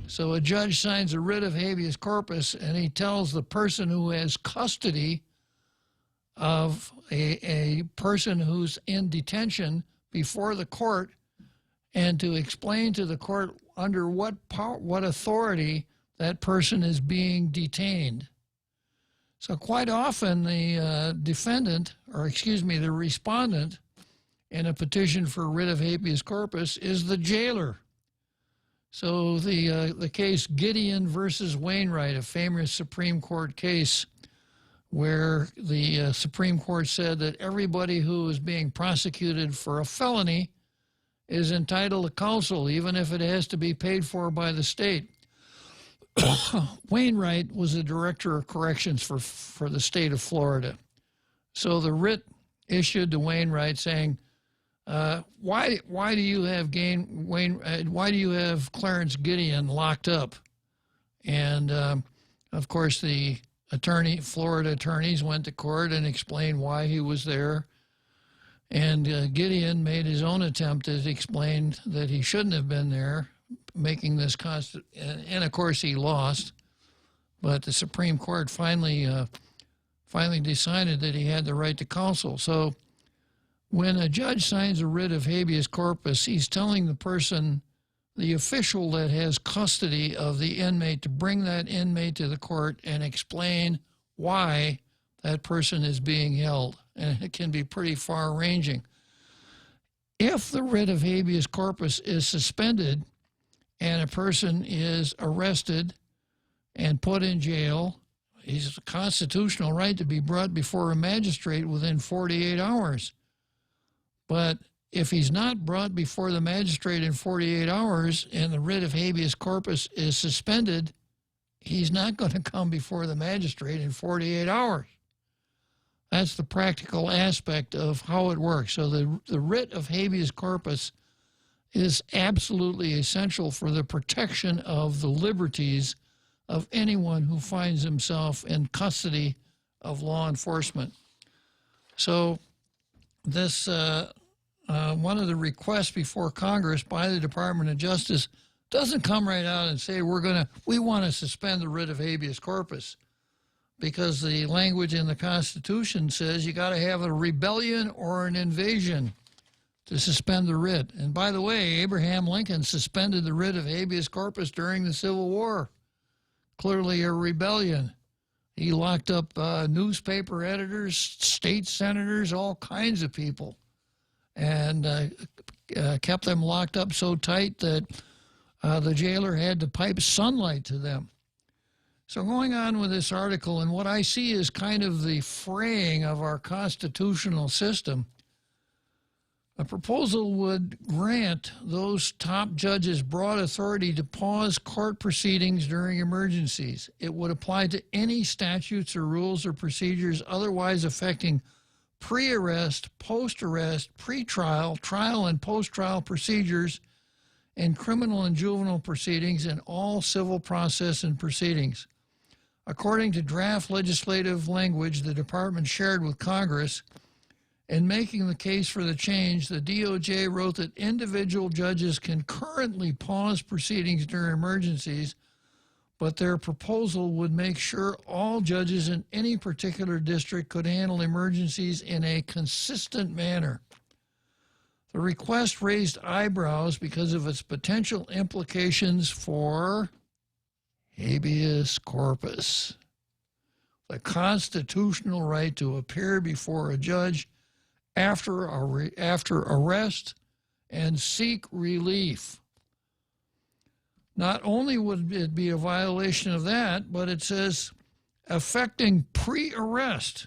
So a judge signs a writ of habeas corpus, and he tells the person who has custody of a person who's in detention before the court, and to explain to the court under what authority that person is being detained. So quite often the defendant, or excuse me, the respondent in a petition for writ of habeas corpus is the jailer. So the case Gideon versus Wainwright, a famous Supreme Court case where the Supreme Court said that everybody who is being prosecuted for a felony is entitled to counsel, even if it has to be paid for by the state. Wainwright was the director of corrections for the state of Florida. So the writ issued to Wainwright saying, why do you have Clarence Gideon locked up? And of course the Florida attorneys went to court and explained why he was there. And Gideon made his own attempt to explain that he shouldn't have been there, making this and of course he lost. But the Supreme Court finally decided that he had the right to counsel. So when a judge signs a writ of habeas corpus, he's telling the person, the official that has custody of the inmate, to bring that inmate to the court and explain why that person is being held. And it can be pretty far-ranging. If the writ of habeas corpus is suspended and a person is arrested and put in jail, he's a constitutional right to be brought before a magistrate within 48 hours. But if he's not brought before the magistrate in 48 hours and the writ of habeas corpus is suspended, he's not going to come before the magistrate in 48 hours. That's the practical aspect of how it works. So the writ of habeas corpus is absolutely essential for the protection of the liberties of anyone who finds himself in custody of law enforcement. So this one of the requests before Congress by the Department of Justice doesn't come right out and say we want to suspend the writ of habeas corpus, because the language in the Constitution says you got to have a rebellion or an invasion to suspend the writ. And by the way, Abraham Lincoln suspended the writ of habeas corpus during the Civil War. Clearly a rebellion. He locked up newspaper editors, state senators, all kinds of people, and kept them locked up so tight that the jailer had to pipe sunlight to them. So going on with this article, and what I see is kind of the fraying of our constitutional system. A proposal would grant those top judges broad authority to pause court proceedings during emergencies. It would apply to any statutes or rules or procedures otherwise affecting pre-arrest, post-arrest, pre-trial, trial, and post-trial procedures in criminal and juvenile proceedings and all civil process and proceedings. According to draft legislative language the department shared with Congress, in making the case for the change, the DOJ wrote that individual judges can currently pause proceedings during emergencies, but their proposal would make sure all judges in any particular district could handle emergencies in a consistent manner. The request raised eyebrows because of its potential implications for habeas corpus, the constitutional right to appear before a judge after arrest and seek relief. Not only would it be a violation of that, but it says affecting pre-arrest.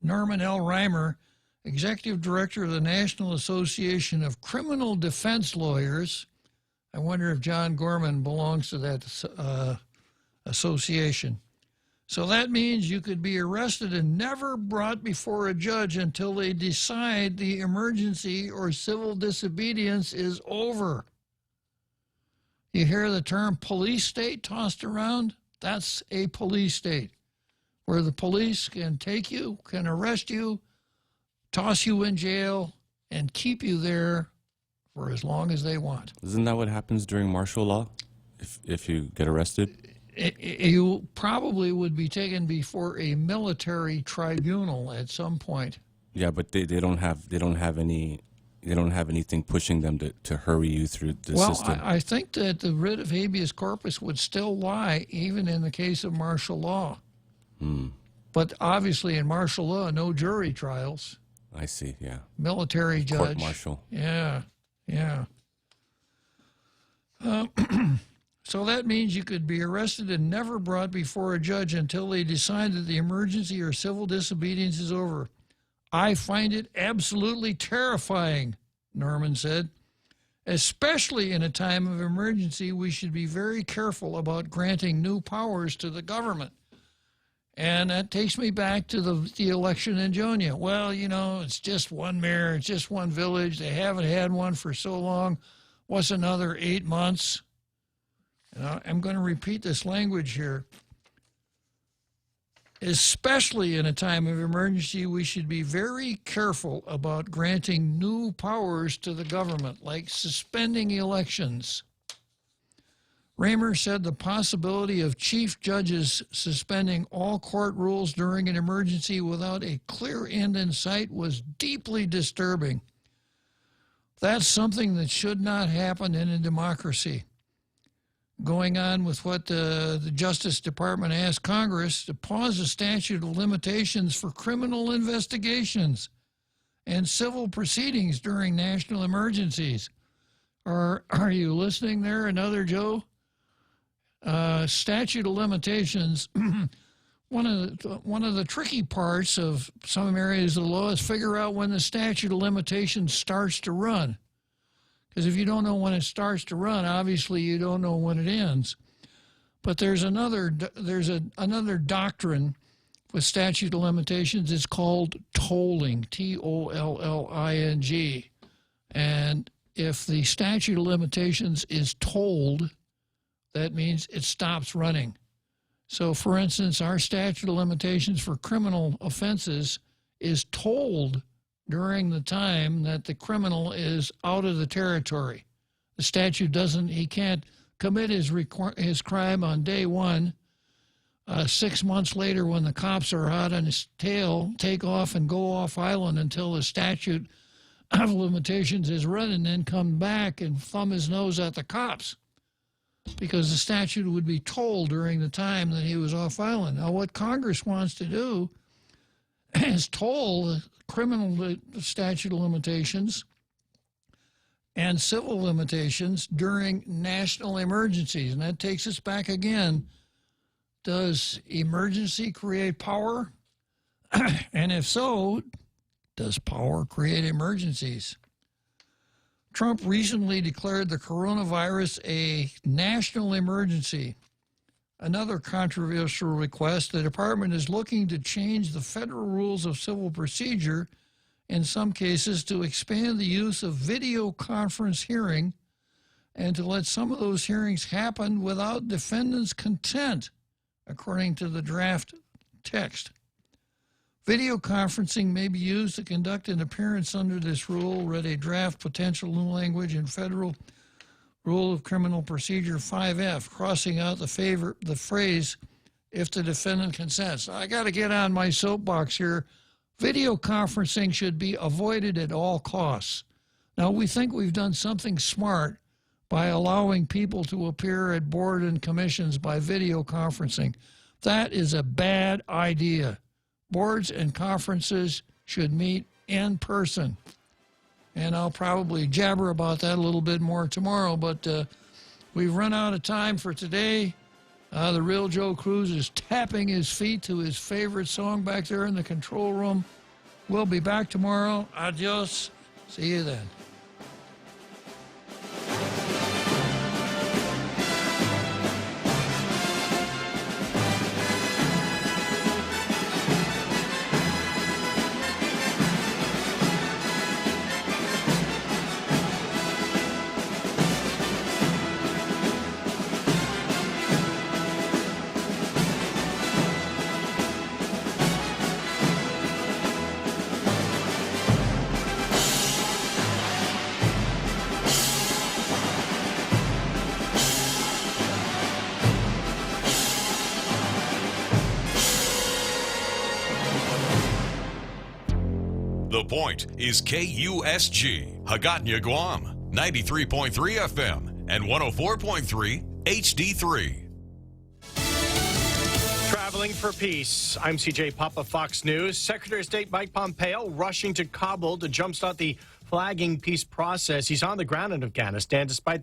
Norman L. Reimer, Executive Director of the National Association of Criminal Defense Lawyers. I wonder if John Gorman belongs to that association. So that means you could be arrested and never brought before a judge until they decide the emergency or civil disobedience is over. You hear the term police state tossed around? That's a police state where the police can take you, can arrest you, toss you in jail, and keep you there for as long as they want. Isn't that what happens during martial law? If you get arrested? You probably would be taken before a military tribunal at some point. Yeah, but they don't have anything pushing them to hurry you through the system. Well, I think that the writ of habeas corpus would still lie even in the case of martial law. But obviously in martial law, no jury trials. I see, yeah. Military judge. Court-martial. Yeah, yeah. So that means you could be arrested and never brought before a judge until they decide that the emergency or civil disobedience is over. I find it absolutely terrifying, Norman said. Especially in a time of emergency, we should be very careful about granting new powers to the government. And that takes me back to the election in Jonia. Well, you know, it's just one mayor, it's just one village. They haven't had one for so long. What's another 8 months? And I'm going to repeat this language here. Especially in a time of emergency, we should be very careful about granting new powers to the government, like suspending elections. Raymer said the possibility of chief judges suspending all court rules during an emergency without a clear end in sight was deeply disturbing. That's something that should not happen in a democracy. Going on with what the Justice Department asked Congress to pause the statute of limitations for criminal investigations and civil proceedings during national emergencies. Are you listening there, another Joe? Statute of limitations, one of the tricky parts of some areas of the law is figure out when the statute of limitations starts to run. Because if you don't know when it starts to run, obviously you don't know when it ends. But there's another doctrine with statute of limitations. It's called tolling, T-O-L-L-I-N-G. And if the statute of limitations is tolled, that means it stops running. So, for instance, our statute of limitations for criminal offenses is tolled during the time that the criminal is out of the territory. The statute doesn't, he can't commit his crime on day one. 6 months later, when the cops are hot on his tail, take off and go off island until the statute of limitations is run, and then come back and thumb his nose at the cops, because the statute would be tolled during the time that he was off island. Now, what Congress wants to do is toll the criminal statute of limitations and civil limitations during national emergencies. And that takes us back again. Does emergency create power? And if so, does power create emergencies? Trump recently declared the coronavirus a national emergency. Another controversial request, the department is looking to change the federal rules of civil procedure, in some cases to expand the use of video conference hearing and to let some of those hearings happen without defendant's consent, according to the draft text. Video conferencing may be used to conduct an appearance under this rule. Read a draft potential new language in Federal Rule of Criminal Procedure 5F, crossing out the phrase, if the defendant consents. I got to get on my soapbox here. Video conferencing should be avoided at all costs. Now, we think we've done something smart by allowing people to appear at board and commissions by video conferencing. That is a bad idea. Boards and conferences should meet in person. And I'll probably jabber about that a little bit more tomorrow, but we've run out of time for today. The real Joe Cruz is tapping his feet to his favorite song back there in the control room. We'll be back tomorrow. Adios. See you then. The Point is KUSG, Hagåtña, Guam, 93.3 FM and 104.3 HD3. Traveling for peace. I'm CJ Papa, Fox News. Secretary of State Mike Pompeo rushing to Kabul to jumpstart the flagging peace process. He's on the ground in Afghanistan despite the